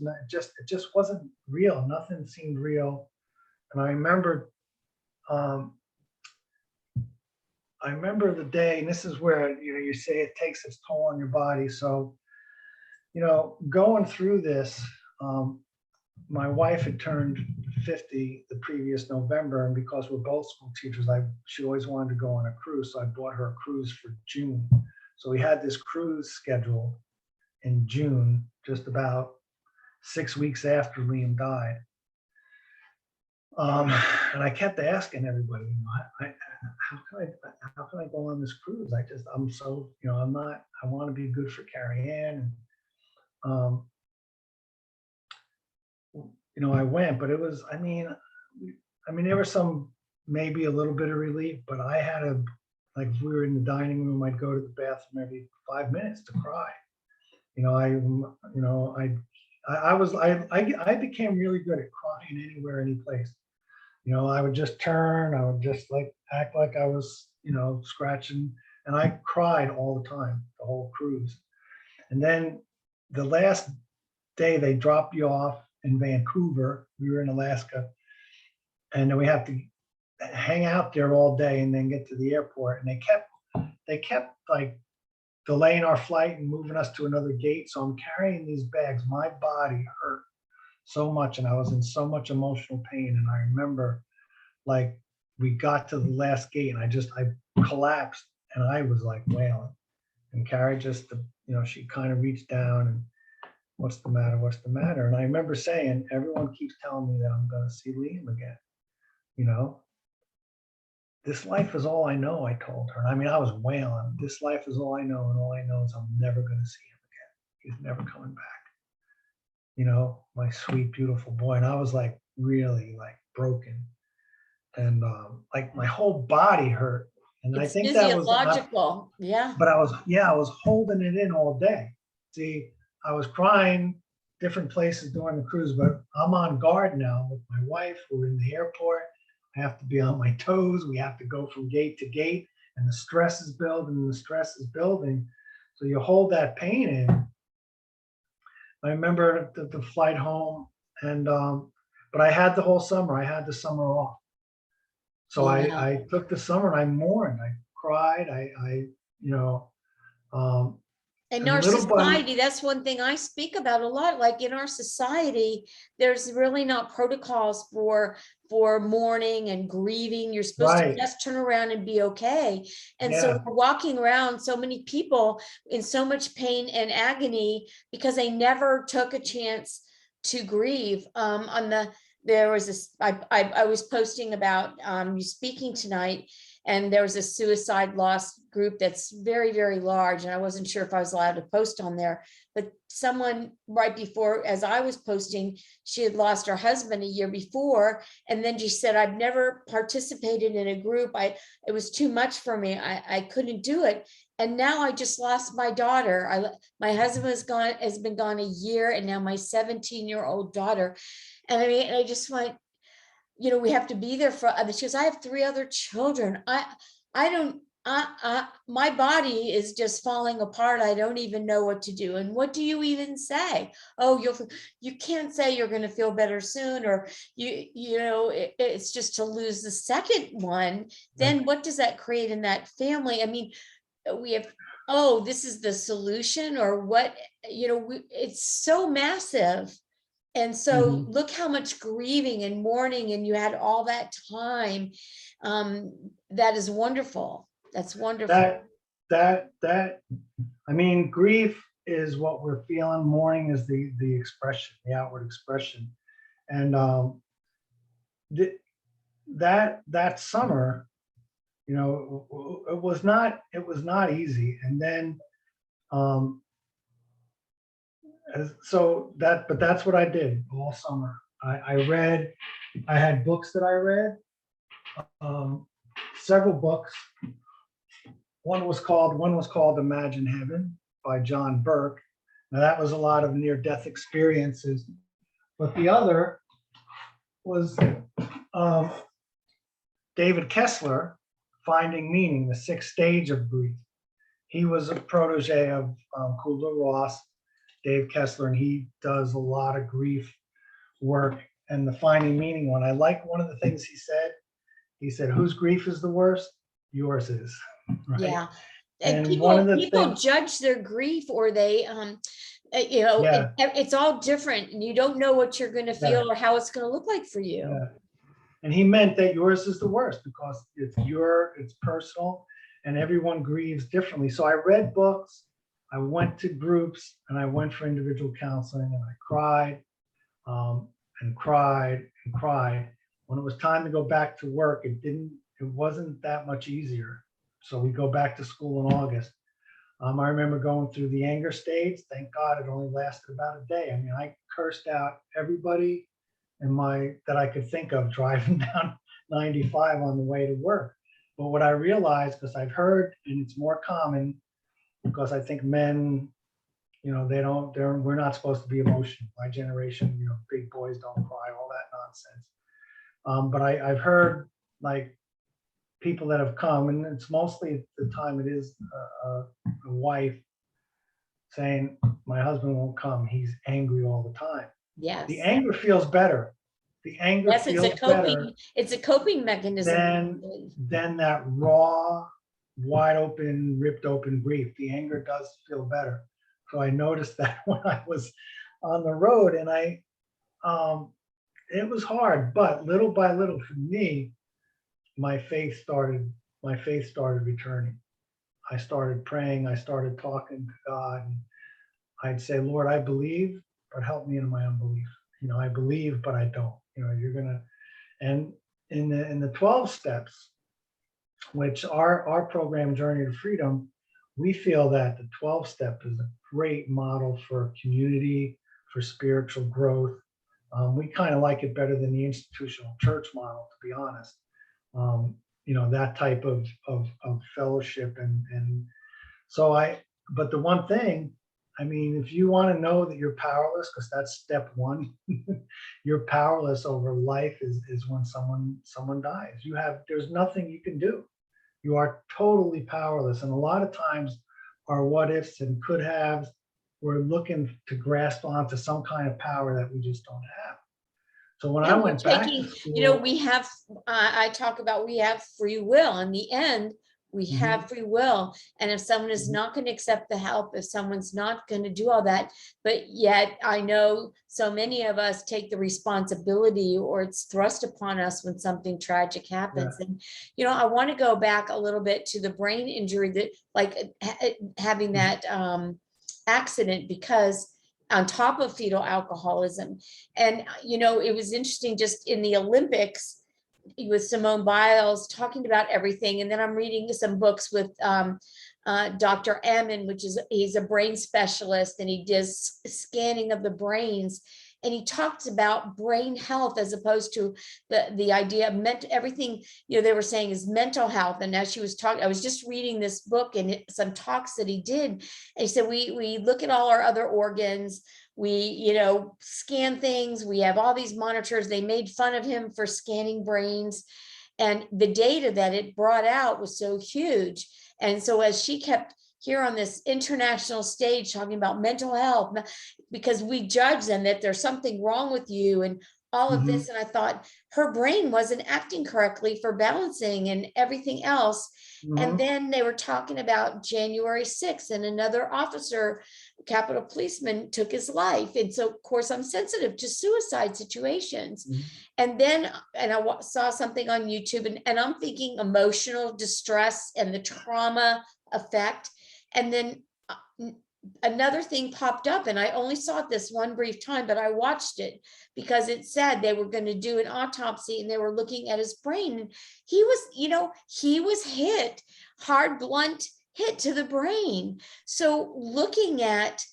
just wasn't real. Nothing seemed real. And I remember the day, and this is where, you say it takes its toll on your body. So, going through this, my wife had turned 50 the previous November, and because we're both school teachers, she always wanted to go on a cruise, so I bought her a cruise for June. So we had this cruise scheduled in June, just about 6 weeks after Liam died. And I kept asking everybody, how can I go on this cruise? I'm so, I want to be good for Carrie Ann. And, I went, but it was, there was maybe a little bit of relief, but I had like, if we were in the dining room, I'd go to the bathroom every 5 minutes to cry. I became really good at crying anywhere, any place. I would just turn, I would just like act like I was, scratching, and I cried all the time, the whole cruise. And then the last day they dropped you off in Vancouver. We were in Alaska, and then we have to hang out there all day and then get to the airport. And they kept like delaying our flight and moving us to another gate. So I'm carrying these bags. My body hurt so much, and I was in so much emotional pain. And I remember, like, we got to the last gate, and I collapsed, and I was like wailing. And Carrie just, she kind of reached down and, "What's the matter? What's the matter?" And I remember saying, "Everyone keeps telling me that I'm going to see Liam again. This life is all I know," I told her. I was wailing. "This life is all I know, and all I know is I'm never going to see him again. He's never coming back. My sweet, beautiful boy." And I was like, really, like, broken. And like my whole body hurt. And I It's think that was, physiological. Yeah. but I was holding it in all day. See, I was crying different places during the cruise, but I'm on guard now with my wife. We're in the airport. I have to be on my toes. We have to go from gate to gate, and the stress is building and the stress is building. So you hold that pain in. I remember the flight home, and but I had the whole summer. I had the summer off. So Yeah. I took the summer and I mourned. I cried. You know, um, In and our little by society, that's one thing I speak about a lot. Like in our society, there's really not protocols for mourning and grieving. You're supposed to right, just turn around and be okay. And so yeah, we're walking around, so many people in so much pain and agony because they never took a chance to grieve. There was this, I was posting about you speaking tonight, and there was a suicide loss group that's very, very large. And I wasn't sure if I was allowed to post on there, but someone right before, as I was posting, she had lost her husband a year before. And then she said, I've never participated in a group. It was too much for me. I couldn't do it. And now I just lost my daughter. My husband has been gone a year, and now my 17-year-old daughter. And I mean, I just went, we have to be there for others. She goes, I have 3 other children. I don't, my body is just falling apart. I don't even know what to do. And what do you even say? Oh, you can't say you're going to feel better soon, or it's just to lose the second one. Then what does that create in that family? I mean, we have, oh, this is the solution, or what, it's so massive. And so mhm. look how much grieving and mourning, and you had all that time. That is wonderful. That's wonderful. that that I mean, grief is what we're feeling. Mourning is the expression, the outward expression. And th- that summer, it was not easy. And then um, but that's what I did all summer. I read. I had books that I read. Um, Several books. One was called Imagine Heaven by John Burke. Now that was a lot of near-death experiences, but the other was um, David Kessler, Finding Meaning: The Sixth Stage of Grief. He was a protege of Kubler-Ross, Dave Kessler, and he does a lot of grief work. And the Finding Meaning one, I like one of the things he said. He said, "Whose grief is the worst? Yours is." Right. Yeah. And And one of the people things, judge their grief, or they, yeah, it's all different, and you don't know what you're going to yeah, feel or how it's going to look like for you. yeah. And he meant that yours is the worst because it's personal, and everyone grieves differently. So I read books, I went to groups, and I went for individual counseling, and I cried, and cried and cried. When it was time to go back to work, it wasn't that much easier. So we go back to school in August. I remember going through the anger stage. Thank God it only lasted about a day. I mean, I cursed out everybody that I could think of driving down 95 on the way to work. But what I realized, because I've heard, and it's more common, because I think men, we're not supposed to be emotional. My generation, big boys don't cry, all that nonsense. But I've heard like people that have come, and it's mostly at the time it is a wife saying, my husband won't come. He's angry all the time. Yes. The anger feels better. The anger Yes, feels better it's a coping mechanism. than that raw, wide open, ripped open grief. The anger does feel better. So I noticed that when I was on the road, and it was hard, but little by little for me, my faith started returning. I started praying, I started talking to God, and I'd say, Lord, I believe, but help me in my unbelief. I believe, but I don't. And in the 12 steps, which our program, Journey to Freedom, we feel that the 12 step is a great model for community, for spiritual growth. We kind of like it better than the institutional church model, to be honest. That type of fellowship and so but the one thing, I mean, if you want to know that you're powerless, because that's step one, you're powerless over life is when someone dies. There's nothing you can do. You are totally powerless. And a lot of times our what ifs and could haves, we're looking to grasp onto some kind of power that we just don't have. So when I Yeah, we're went back to taking, school, we have, I talk about, we have free will. In the end, we Mhm. have free will. And if someone is Mhm. not going to accept the help, if someone's not going to do all that, but yet I know so many of us take the responsibility, or it's thrust upon us when something tragic happens. Yeah. And, I want to go back a little bit to the brain injury that, like, having Mhm. that accident, because on top of fetal alcoholism. And, it was interesting just in the Olympics with Simone Biles talking about everything. And then I'm reading some books with Dr. Ammon, he's a brain specialist, and he does scanning of the brains. And he talks about brain health as opposed to the idea of everything, they were saying is mental health. And as she was talking, I was just reading this book and some talks that he did. And he said, we look at all our other organs, we scan things, we have all these monitors. They made fun of him for scanning brains, and the data that it brought out was so huge. And so as she kept here on this international stage talking about mental health, because we judge them that there's something wrong with you and all of Mhm. this, and I thought her brain wasn't acting correctly for balancing and everything else. And Mhm. then they were talking about January 6th, and another officer, Capitol policeman, took his life. And so, of course, I'm sensitive to suicide situations. Mhm. And then, I saw something on YouTube, and I'm thinking emotional distress and the trauma effect. And then another thing popped up, and I only saw it this one brief time, but I watched it because it said they were going to do an autopsy and they were looking at his brain. And he was hit hard, blunt hit to the brain. So looking at,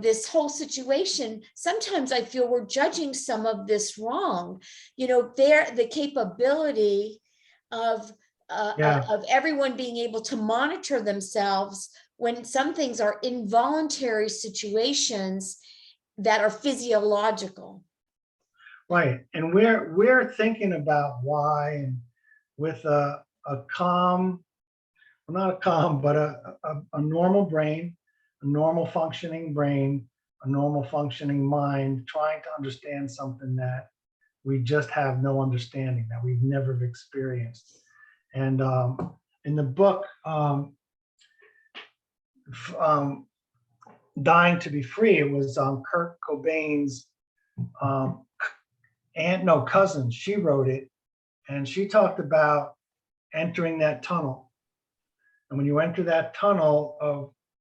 this whole situation, sometimes I feel we're judging some of this wrong. The capability of Yeah. of everyone being able to monitor themselves when some things are involuntary situations that are physiological. Right. And we're thinking about why, and with a calm, well, not a calm, but a normal brain, a normal functioning brain, a normal functioning mind, trying to understand something that we just have no understanding, that we've never experienced. And in the book, um, Dying to Be Free, it was Kurt Cobain's um, cousin. She wrote it, and she talked about entering that tunnel. And when you enter that tunnel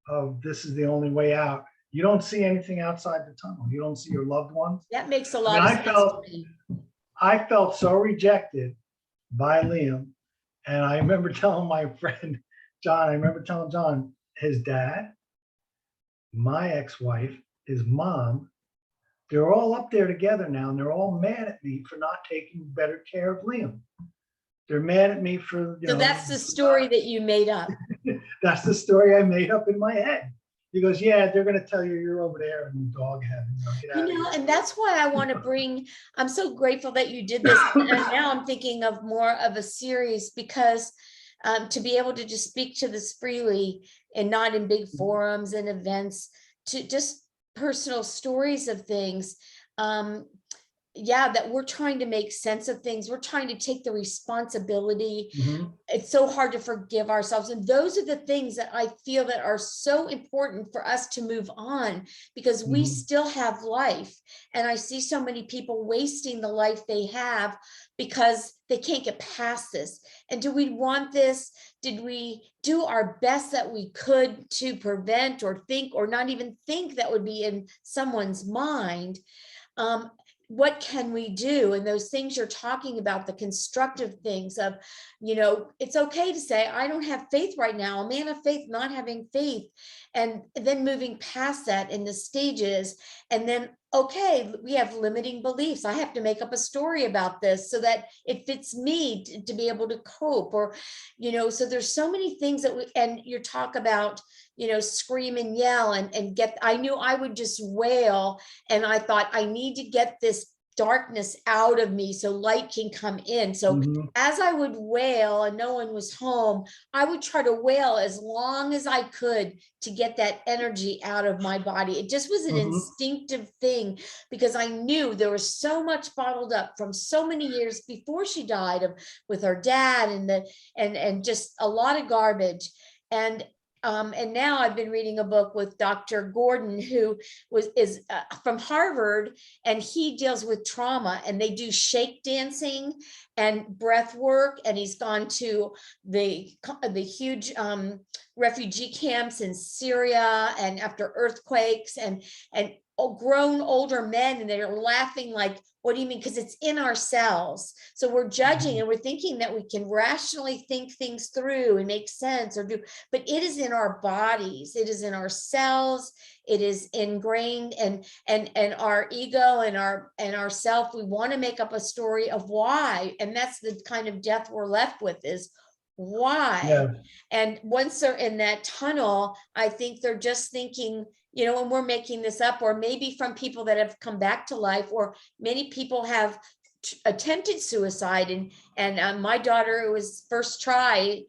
of this is the only way out, you don't see anything outside the tunnel. You don't see your loved ones. That makes a I mean, lot of sense to me. I felt so rejected by Liam. And I remember telling my friend John, his dad, my ex-wife, his mom, they're all up there together now, and they're all mad at me for not taking better care of Liam. They're mad at me for, So that's the story that you made up. That's the story I made up in my head. He goes, yeah, they're going to tell you you're over there in dog heaven. Get out of here. And that's why I want to I'm so grateful that you did this. And now I'm thinking of more of a series, because to be able to just speak to this freely and not in big forums and events, to just personal stories of things. That we're trying to make sense of things. We're trying to take the responsibility. Mhm. It's so hard to forgive ourselves. And those are the things that I feel that are so important for us to move on, because we Mhm. still have life. And I see so many people wasting the life they have because they can't get past this. And do we want this? Did we do our best that we could to prevent or think, or not even think that would be in someone's mind? What can we do? And those things you're talking about, the constructive things of, it's okay to say, I don't have faith right now. A man of faith not having faith. and then moving past that in the stages, and then, okay, we have limiting beliefs. I have to make up a story about this so that it fits me to be able to cope, or, so there's so many things that and you talk about, scream and yell and get, I knew I would just wail. And I thought, I need to get this darkness out of me so light can come in. So Mhm. as I would wail and no one was home, I would try to wail as long as I could to get that energy out of my body. It just was an Mhm. instinctive thing, because I knew there was so much bottled up from so many years before she died, with her dad, and just a lot of garbage. And now I've been reading a book with Dr. Gordon, who is from Harvard, and he deals with trauma, and they do shake dancing and breath work. And he's gone to the huge refugee camps in Syria, and after earthquakes, and grown older men, and they're laughing like, what do you mean? Because it's in ourselves. So we're judging and we're thinking that we can rationally think things through and make sense, but it is in our bodies, it is in our cells, it is ingrained, and our ego and our self, we want to make up a story of why. And that's the kind of death we're left with, is why. Yeah. And once they're in that tunnel, I think they're just thinking, and we're making this up, or maybe from people that have come back to life, or many people have attempted suicide, and my daughter, it was first try,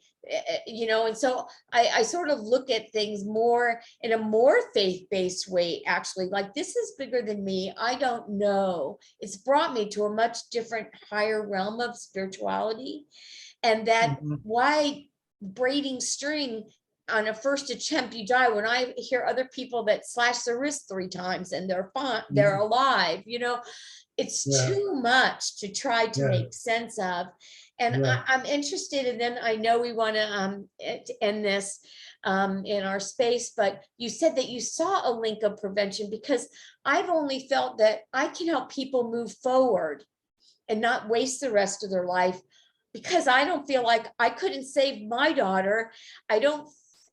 and so I sort of look at things more in a more faith-based way, actually, like, this is bigger than me. I don't know. It's brought me to a much different, higher realm of spirituality. And that, Mhm. why braiding string on a first attempt you die, when I hear other people that slash their wrist 3 times and they're fine, they're Mhm. alive, it's Yeah. too much to try to Yeah. make sense of. And Yeah. I'm interested, and then I know we want to end this in our space, but you said that you saw a link of prevention, because I've only felt that I can help people move forward and not waste the rest of their life, because I don't feel like I couldn't save my daughter. I don't,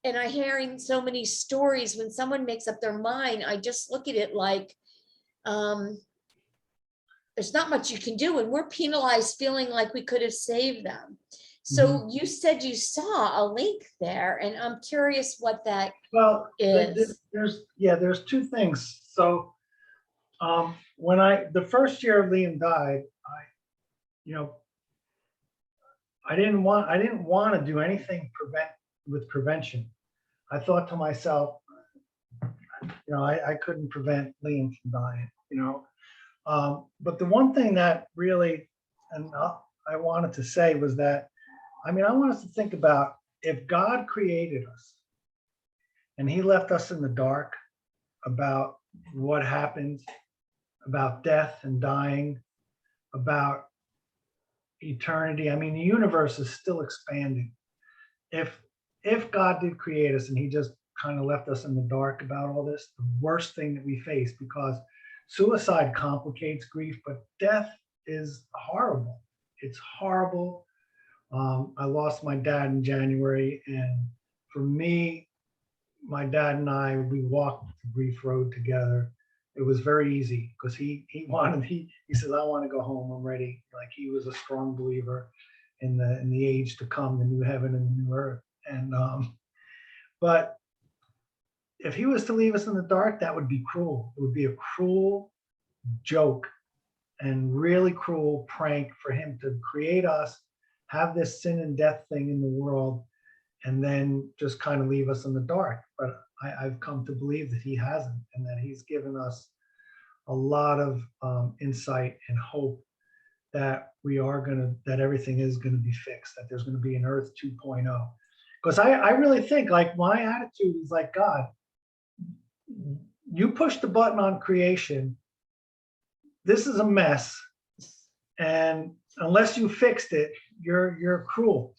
and I hearing so many stories, when someone makes up their mind, I just look at it like, um, there's not much you can do, and we're penalized feeling like we could have saved them. Mhm. So you said you saw a link there, and I'm curious what that Well, is. there's two things. So when the first year Liam died, you know, I didn't want to do anything with prevention. I thought to myself, I couldn't prevent Liam from dying, But the one thing that really, and I wanted to say was that, I want us to think about, if God created us and he left us in the dark about what happens, about death and dying, about eternity. The universe is still expanding. If if God did create us and he just kind of left us in the dark about all this, the worst thing that we face, because suicide complicates grief, but death is horrible. It's horrible. I lost my dad in January, and for me, my dad and I, we walked the grief road together. It was very easy because he says, I want to go home. I'm ready. Like, he was a strong believer in the age to come, the new heaven and the new earth. And but if he was to leave us in the dark, that would be cruel. It would be a cruel joke and really cruel prank for him to create us, have this sin and death thing in the world, and then just kind of leave us in the dark. But I've come to believe that he hasn't, and that he's given us a lot of insight and hope that that everything is going to be fixed, that there's going to be an Earth 2.0. Because I really think, like, my attitude is like, God, you push the button on creation. This is a mess, and unless you fixed it, you're cruel.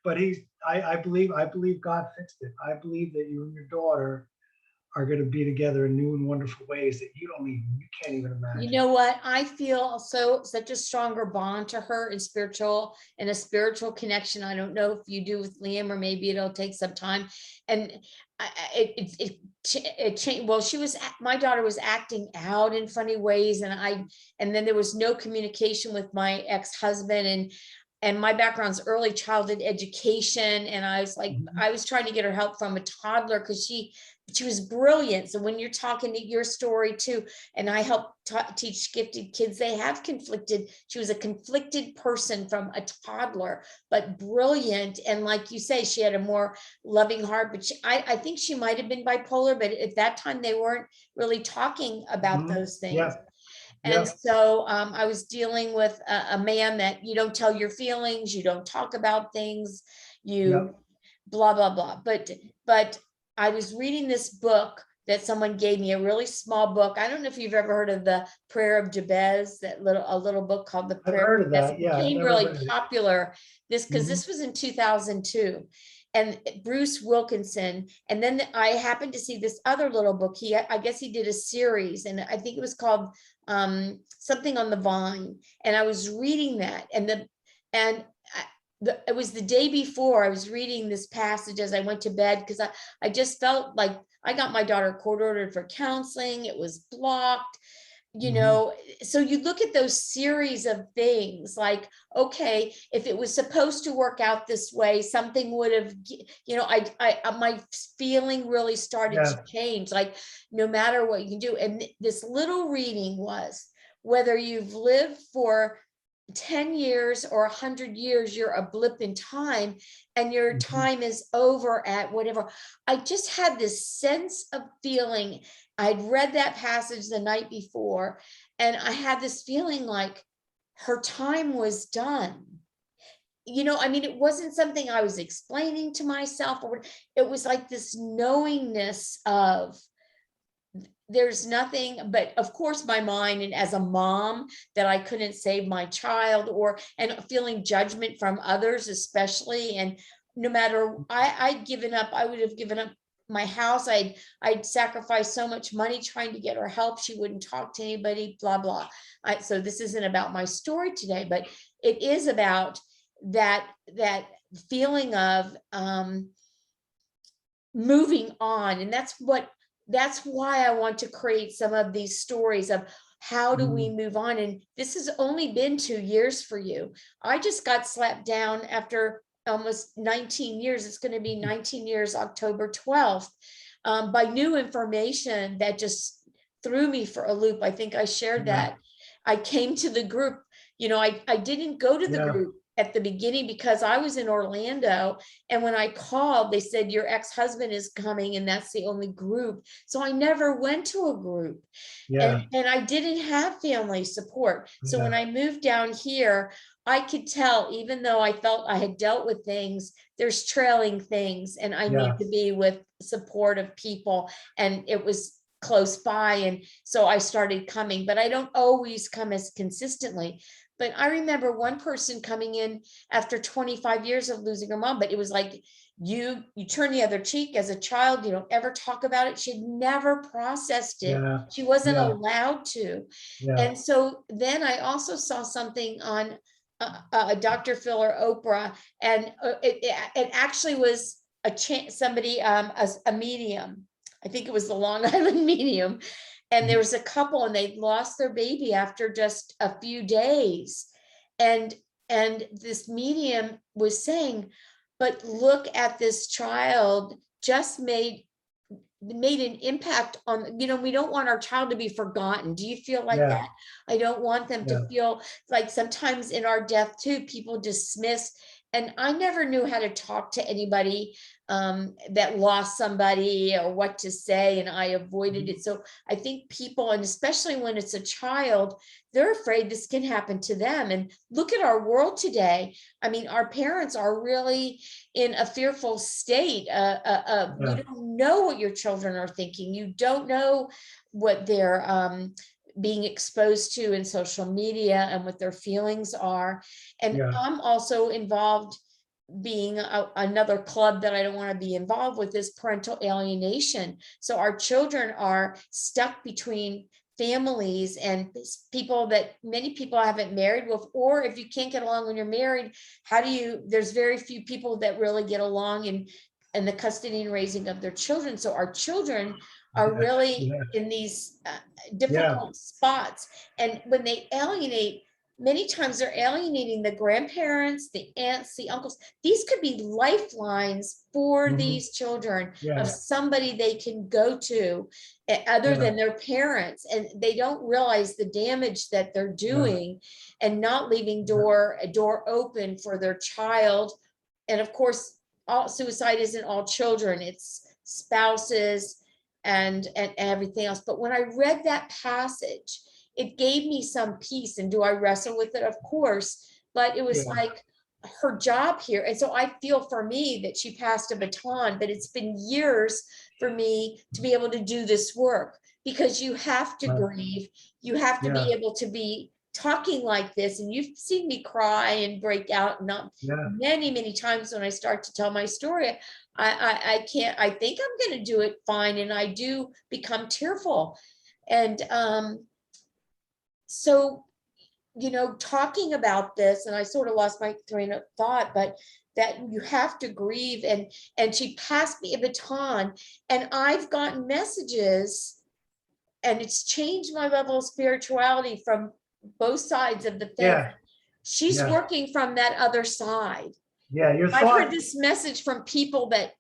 But I believe God fixed it. I believe that you and your daughter are going to be together in new and wonderful ways that you can't even You imagine. know what? I feel such a stronger bond to her in a spiritual connection. I don't know if you do with Liam, or maybe it'll take some time. And it changed. Well, my daughter was acting out in funny ways, and then there was no communication with my ex-husband, and my background's early childhood education. And I was like, I was trying to get her help from a toddler because she was brilliant. So when you're talking to your story too, and I help teach gifted kids, she was a conflicted person from a toddler, but brilliant. And like you say, she had a more loving heart, but I think she might've been bipolar, but at that time they weren't really talking about those things. Yeah. And so I was dealing with a man that you don't tell your feelings, you don't talk about things, you blah, blah, blah. But I was reading this book that someone gave me, a really small book. I don't know if you've ever heard of the Prayer of Jabez, a little book called the I've Prayer heard of of Jabez. that. It Yeah, I've became never really read it. popular because this was in 2002. And Bruce Wilkinson. And then I happened to see this other little book. I guess he did a series, and I think it was called something on the Vine. And I was reading that, it was the day before I was reading this passage as I went to bed, because I just felt like I got my daughter court ordered for counseling. It was blocked. So you look at those series of things like, okay, if it was supposed to work out this way, something would have, my feeling really started to change, like no matter what you can do. And this little reading was, whether you've lived for 10 years or 100 years, you're a blip in time, and your time is over at whatever. I just had this sense of feeling. I'd read that passage the night before, and I had this feeling like her time was done. It wasn't something I was explaining to myself, or it was like this knowingness of, there's nothing but, of course, my mind, and as a mom, that I couldn't save my child, and feeling judgment from others, especially. And no matter, I'd given up, I would have given up my house. I'd sacrificed so much money trying to get her help. She wouldn't talk to anybody, blah, blah. So this isn't about my story today, but it is about that feeling of moving on. And that's why I want to create some of these stories of how do we move on. And this has only been 2 years for you. I just got slapped down after almost 19 years. It's going to be 19 years, October 12th, by new information that just threw me for a loop. I think I shared that. I came to the group, I didn't go to the group at the beginning because I was in Orlando. And when I called, they said, your ex-husband is coming and that's the only group. So I never went to a group. And I didn't have family support. So when I moved down here, I could tell, even though I felt I had dealt with things, there's trailing things, and I need to be with supportive people. And it was close by. And so I started coming, but I don't always come as consistently. But I remember one person coming in after 25 years of losing her mom, but it was like, you turn the other cheek. As a child, you don't ever talk about it. She'd never processed it. She wasn't allowed to. And so then I also saw something on Dr. Phil or Oprah, and it actually was somebody, a medium. I think it was the Long Island medium. And there was a couple, and they lost their baby after just a few days. And this medium was saying, but look at this child, just made an impact on, we don't want our child to be forgotten. Do you feel like that? I don't want them to feel like, sometimes in our death too, people dismiss. And I never knew how to talk to anybody that lost somebody, or what to say, and I avoided it. So I think people, and especially when it's a child, they're afraid this can happen to them. And look at our world today. I mean, our parents are really in a fearful state. You don't know what your children are thinking. You don't know what they're being exposed to in social media, and what their feelings are. And I'm also involved being another club that I don't want to be involved with, is parental alienation. So our children are stuck between families and people that many people haven't married with, or if you can't get along when you're married, how do you, there's very few people that really get along in the custody and raising of their children. So our children are Yes, really yes, in these yeah, difficult spots. And when they alienate, many times they're alienating the grandparents, the aunts, the uncles. These could be lifelines for mhm, these children of yeah, somebody they can go to other yeah, than their parents. And they don't realize the damage that they're yeah, doing and not leaving yeah, a door open for their child. And of course, all suicide isn't all children, it's spouses and everything else. But when I read that passage, it gave me some peace. And do I wrestle with it? Of course. But it was yeah, like her job here. And so I feel for me that she passed a baton, but it's been years for me to be able to do this work, because you have to right, grieve. You have to yeah, be able to be talking like this. And you've seen me cry and break out, not yeah, many times when I start to tell my story. I can't, I think I'm going to do it fine. And I do become tearful. And so, talking about this, and I sort of lost my train of thought, but that you have to grieve, and she passed me a baton, and I've gotten messages, and it's changed my level of spirituality from both sides of the fence. yeah, She's yeah, working from that other side. yeah, your I've heard thought, this message from people that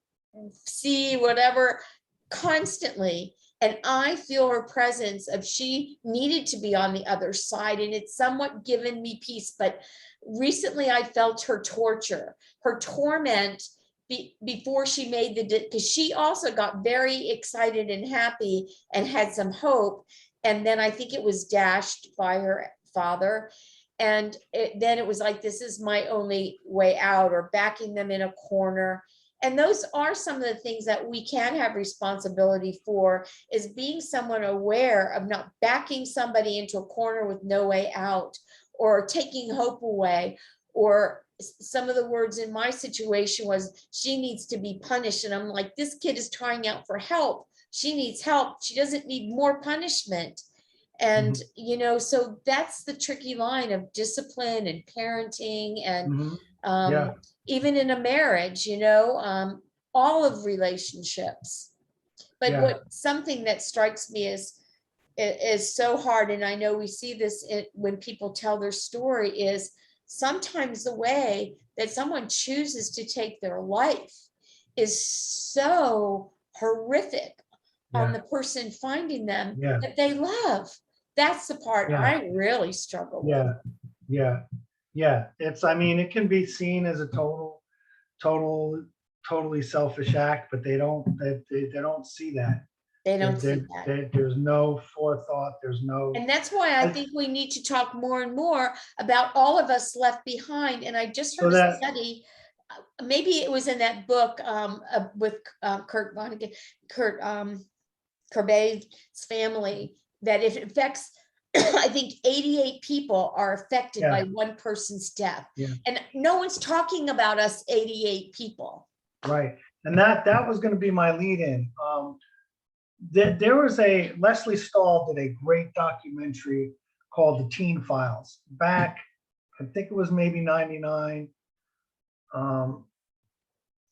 see whatever constantly, and I feel her presence of she needed to be on the other side, and it's somewhat given me peace. But recently I felt her torture, her torment, before she made because she also got very excited and happy and had some hope, and then I think it was dashed by her father. And then it was like, this is my only way out, or backing them in a corner. And those are some of the things that we can have responsibility for, is being someone aware of not backing somebody into a corner with no way out, or taking hope away. Or some of the words in my situation was, she needs to be punished. And I'm like, this kid is crying out for help. She needs help. She doesn't need more punishment. And mhm, so that's the tricky line of discipline and parenting, and mhm, um, yeah, even in a marriage, all of relationships. But yeah, something that strikes me is so hard, and I know we see this when people tell their story, is sometimes the way that someone chooses to take their life is so horrific on yeah, the person finding them yeah, that they love. That's the part yeah, I really struggle with. yeah, yeah, yeah. It's, I mean, it can be seen as a total, totally selfish act, but they don't see that. They don't see that. There's no forethought. There's no, And that's why I I, think we need to talk more and more about all of us left behind. And I just so heard a that, study, maybe it was in that book with Kurt Vonnegut, Kurt Cobain's family, that it affects, I think 88 people are affected by yeah, one person's death. yeah, And no one's talking about us 88 people. right. And that was going to be my lead in. There was Leslie Stahl did a great documentary called The Teen Files back, I think it was maybe 99. Um,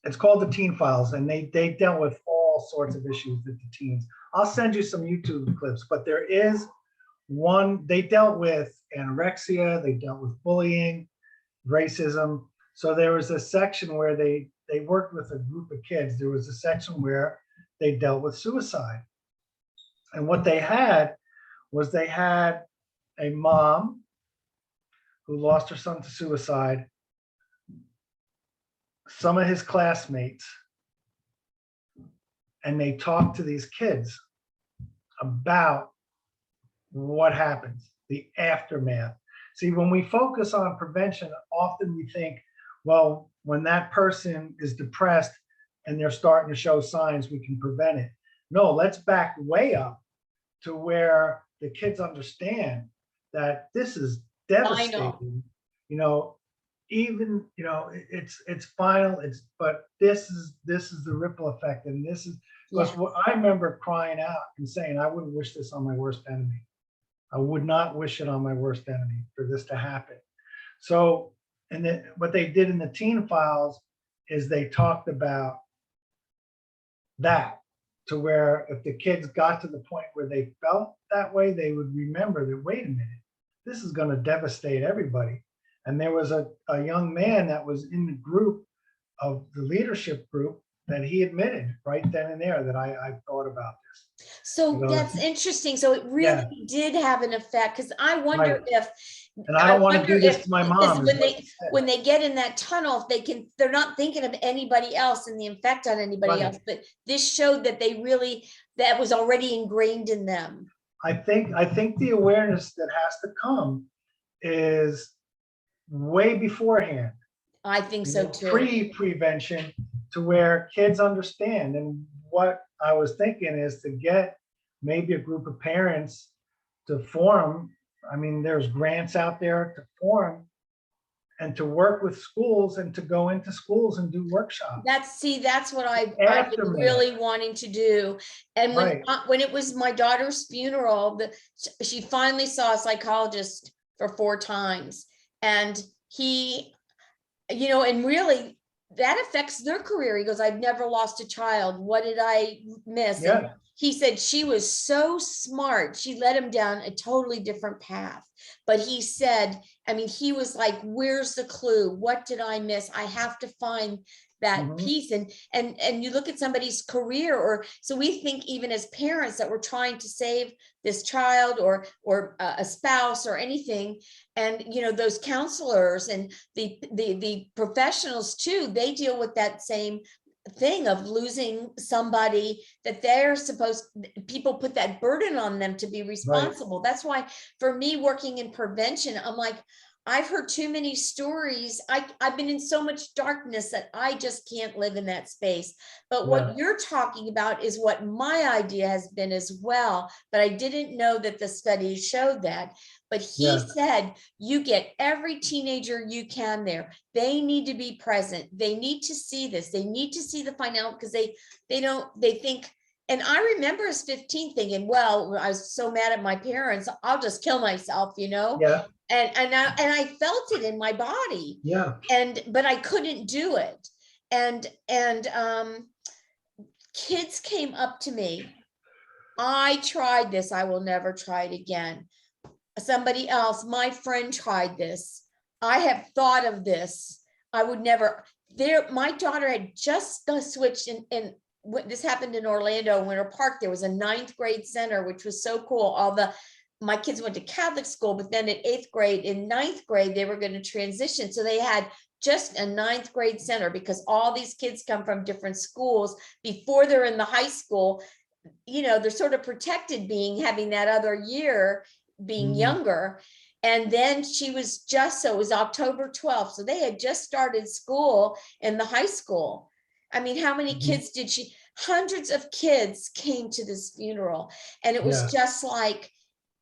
it's called The Teen Files, and they dealt with all sorts of issues with the teens. I'll send you some YouTube clips, but there is one, they dealt with anorexia, they dealt with bullying, racism. So there was a section where they worked with a group of kids. There was a section where they dealt with suicide. And what they had was they had a mom who lost her son to suicide, some of his classmates, and they talked to these kids about what happens, the aftermath. See, when we focus on prevention, often we think, well, when that person is depressed and they're starting to show signs, we can prevent it. No, let's back way up to where the kids understand that this is I know. devastating. You know, even, it's final, but this is the ripple effect. And this is, because Yeah. what I remember crying out and saying, I wouldn't wish this on my worst enemy. I would not wish it on my worst enemy for this to happen. So, and then what they did in the teen files is they talked about that, to where if the kids got to the point where they felt that way, they would remember that, wait a minute, this is going to devastate everybody. And there was a young man that was in the group of the leadership group that he admitted right then and there that I thought about this. He So goes, that's interesting. So it really yeah, did have an effect, because I wonder right. And I I don't want to wonder do this if to my this, mom, is what he said. when they get in that tunnel, if they're not thinking of anybody else and the effect on anybody Right. else, but this showed that that was already ingrained in them. I think the awareness that has to come is way beforehand. I think so too. Prevention, to where kids understand. And what I was thinking is to get maybe a group of parents to form. I mean, there's grants out there to form and to work with schools and to go into schools and do workshops. That's what I've been Aftermath. really wanting to do. And Right. when it was my daughter's funeral, she finally saw a psychologist for 4 times, and he, and really that affects their career. He goes, I've never lost a child. What did I miss? Yeah. And he said she was so smart. She led him down a totally different path. But he said, I mean, he was like, where's the clue? What did I miss? I have to find that piece. And you look at somebody's career, or so we think even as parents that we're trying to save this child or a spouse or anything. And those counselors and the professionals too, they deal with that same thing of losing somebody that people put that burden on them to be responsible. Right. That's why for me, working in prevention, I'm like, I've heard too many stories. I've been in so much darkness that I just can't live in that space. But what you're talking about is what my idea has been as well. But I didn't know that the studies showed that. But he said, you get every teenager you can there. They need to be present. They need to see this. They need to see the final, because they think. And I remember as 15 thinking, well, I was so mad at my parents, I'll just kill myself, Yeah. And I felt it in my body. Yeah. But I couldn't do it. And kids came up to me. I tried this. I will never try it again. Somebody else, my friend tried this. I have thought of this. I would never. My daughter had just switched in this happened in Orlando, Winter Park. There was a 9th grade center, which was so cool. My kids went to Catholic school, but then at 8th grade, in 9th grade, they were going to transition. So they had just a 9th grade center, because all these kids come from different schools before they're in the high school. They're sort of protected having that other year being younger. And then it was October 12th. So they had just started school in the high school. I mean, how many kids did hundreds of kids came to this funeral, and it was just like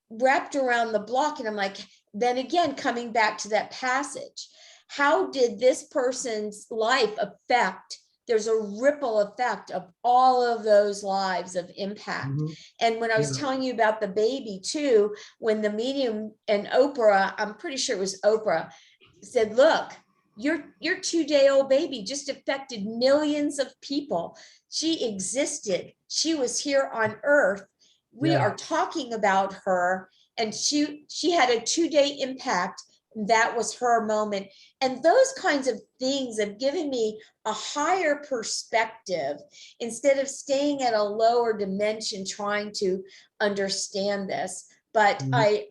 wrapped around the block. And I'm like, then again, coming back to that passage, how did this person's life affect? There's a ripple effect of all of those lives of impact. And when I was telling you about the baby too, when the medium and Oprah, I'm pretty sure it was Oprah, said, look, your 2-day-old baby just affected millions of people. She existed. She was here on earth. We are talking about her, and she had a 2-day impact. That was her moment. And those kinds of things have given me a higher perspective instead of staying at a lower dimension trying to understand this. But I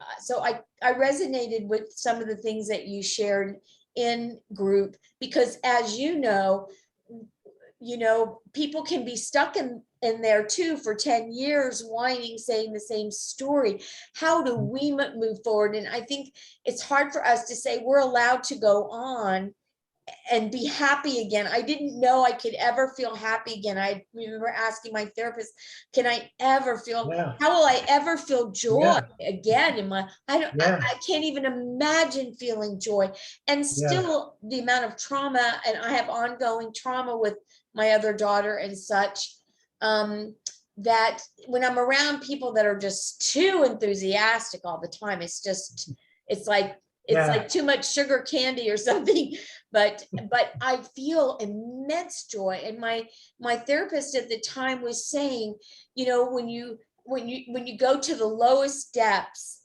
resonated with some of the things that you shared in group, because as people can be stuck in there too for 10 years, whining, saying the same story. How do we move forward? And I think it's hard for us to say we're allowed to go on and be happy again. I didn't know I could ever feel happy again. I remember asking my therapist, can I ever feel, Yeah. how will I ever feel joy Yeah. again in my, Yeah. I can't even imagine feeling joy. And Yeah. still the amount of trauma, and I have ongoing trauma with my other daughter and such, that when I'm around people that are just too enthusiastic all the time, it's like too much sugar candy or something. But I feel immense joy. And my therapist at the time was saying, when you go to the lowest depths,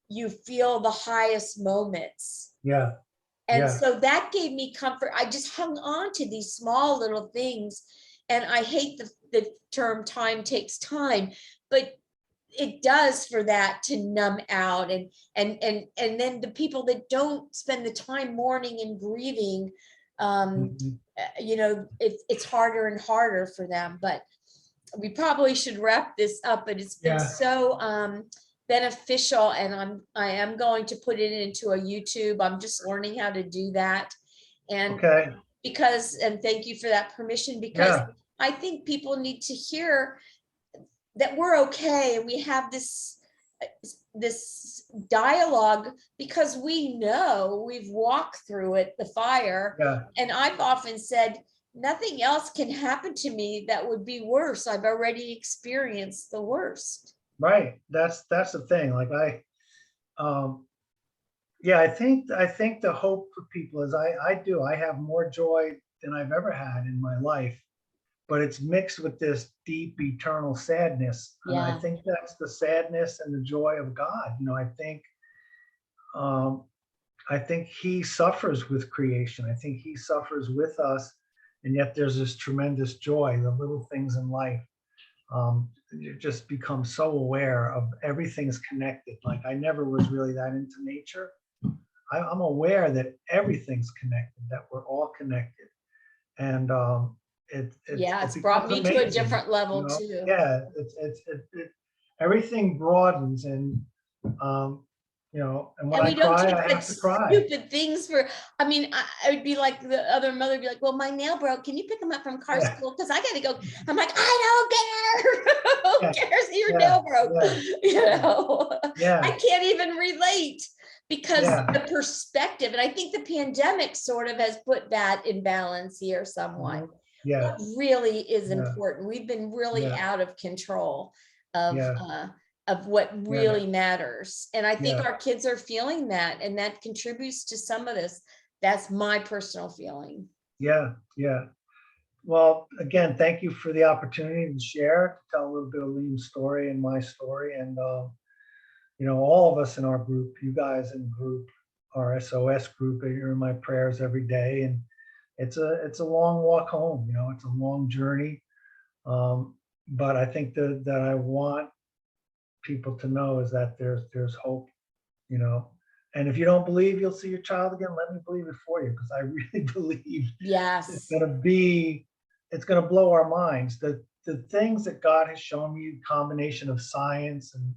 you feel the highest moments. Yeah. And Yeah. so that gave me comfort. I just hung on to these small little things. And I hate the term time takes time, but it does for that to numb out. And then the people that don't spend the time mourning and grieving, Mhm. it's harder and harder for them. But we probably should wrap this up, but it's been Yeah. so beneficial, and I am going to put it into a YouTube. I'm just learning how to do that. And Okay. and thank you for that permission, because Yeah. I think people need to hear that we're okay, and we have this dialogue, because we know we've walked through it, the fire. Yeah. And I've often said, nothing else can happen to me that would be worse. I've already experienced the worst. Right. That's the thing. Like yeah, I think the hope for people is I have more joy than I've ever had in my life, but it's mixed with this deep eternal sadness. And I Yeah. think that's the sadness and the joy of God. Um, I think he suffers with creation. I think he suffers with us, and yet there's this tremendous joy, the little things in life. You just become so aware of everything's connected. Like I never was really that into nature. I'm aware that everything's connected, that we're all connected, and Yeah, it it's brought becomes me to a amazing. different level too. Yeah, everything broadens, and and when And I we don't cry, take I such have to cry. stupid things for, I mean, I would be like the other mother, be like, well, my nail broke. Can you pick him up from car Yeah, school? Because I got to go. I'm like, I don't care. Who yeah, cares that your yeah, nail broke? yeah, I yeah, can't even relate, because yeah. the perspective, and I think the pandemic sort of has put that in balance here somewhat. Mhm. Yeah, What really is yeah, important. We've been really yeah, out of control of yeah, uh, of what yeah, really matters. And I think yeah, our kids are feeling that, and that contributes to some of this. That's my personal feeling. yeah, yeah. Well, again, thank you for the opportunity to share, to tell a little bit of Liam's story and my story, and all of us in our group, you guys in the group, our SOS group, you're in my prayers every day, and it's a long walk home. It's a long journey, but I think that I want people to know is that there's hope. you know. And if you don't believe you'll see your child again, let me believe it for you, because I really believe it's Yes, gonna be, it's gonna blow our minds. The things that God has shown me, combination of science, and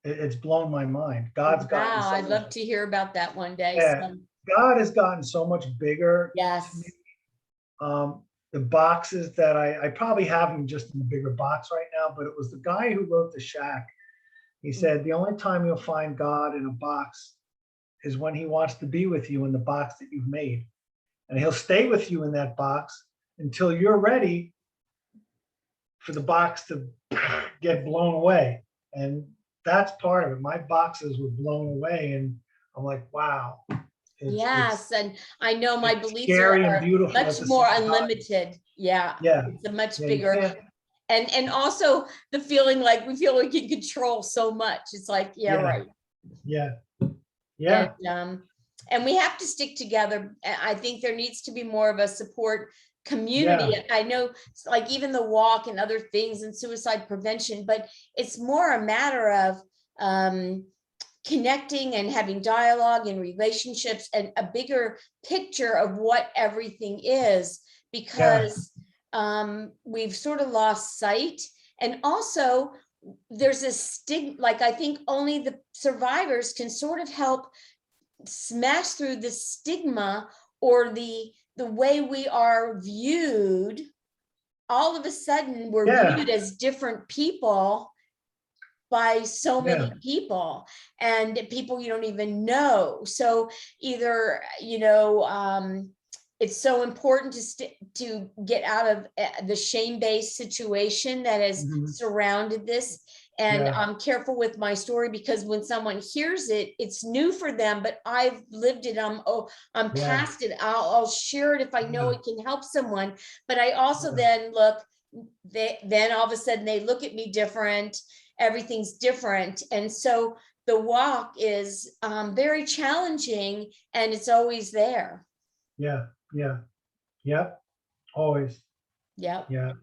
it's blown my mind. God's gotten wow, so I'd much, love to hear about that one day. yeah, So God has gotten so much bigger to me. yes. The boxes that I probably have them just in a bigger box right now, but it was the guy who wrote The Shack. He said the only time you'll find God in a box is when he wants to be with you in the box that you've made. And he'll stay with you in that box until you're ready for the box to get blown away. And that's part of it. My boxes were blown away, and I'm like, wow, Yes, and I know my it's beliefs scary and are beautiful at much the more same time. unlimited. Yeah, Yeah. it's a much Yeah, you bigger, can't. and also the feeling like we feel we can control so much. It's like, yeah, Yeah. right. Yeah. And Yeah. and we have to stick together. I think there needs to be more of a support community. Yeah. I know, like even the walk and other things and suicide prevention, but it's more a matter of connecting and having dialogue and relationships and a bigger picture of what everything is, Yeah. because we've sort of lost sight. And also there's a stigma, like I think only the survivors can sort of help smash through the stigma or the way we are viewed, all of a sudden we're Yeah. viewed as different people by so many Yeah. people, and people you don't even know. So either, it's so important to get out of the shame-based situation that has Mhm. surrounded this. And Yeah. I'm careful with my story, because when someone hears it, it's new for them, but I've lived it. I'm Yeah. past it. I'll share it if I know Yeah. it can help someone. But I also Yeah. then look, then all of a sudden they look at me different. Everything's different. And so the walk is very challenging, and it's always there. Yeah. Yeah. Yep. Always. Yep. Yeah.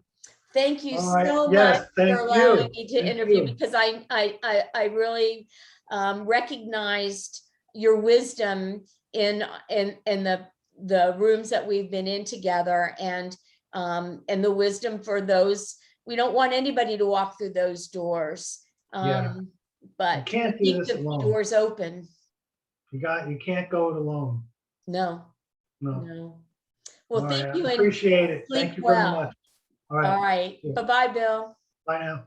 Thank you All right. so much Yes. for Thank allowing you. me to Thank interview, you. because I really recognized your wisdom in the rooms that we've been in together, and the wisdom for those. We don't want anybody to walk through those doors, Yeah. You but we can't do keep this the alone. doors open. You can't go it alone. No, No. no. All Well, right. thank I you, and appreciate it. sleep Thank you very well. much. All All right. right. Yeah. Bye-bye, Bill. Bye now.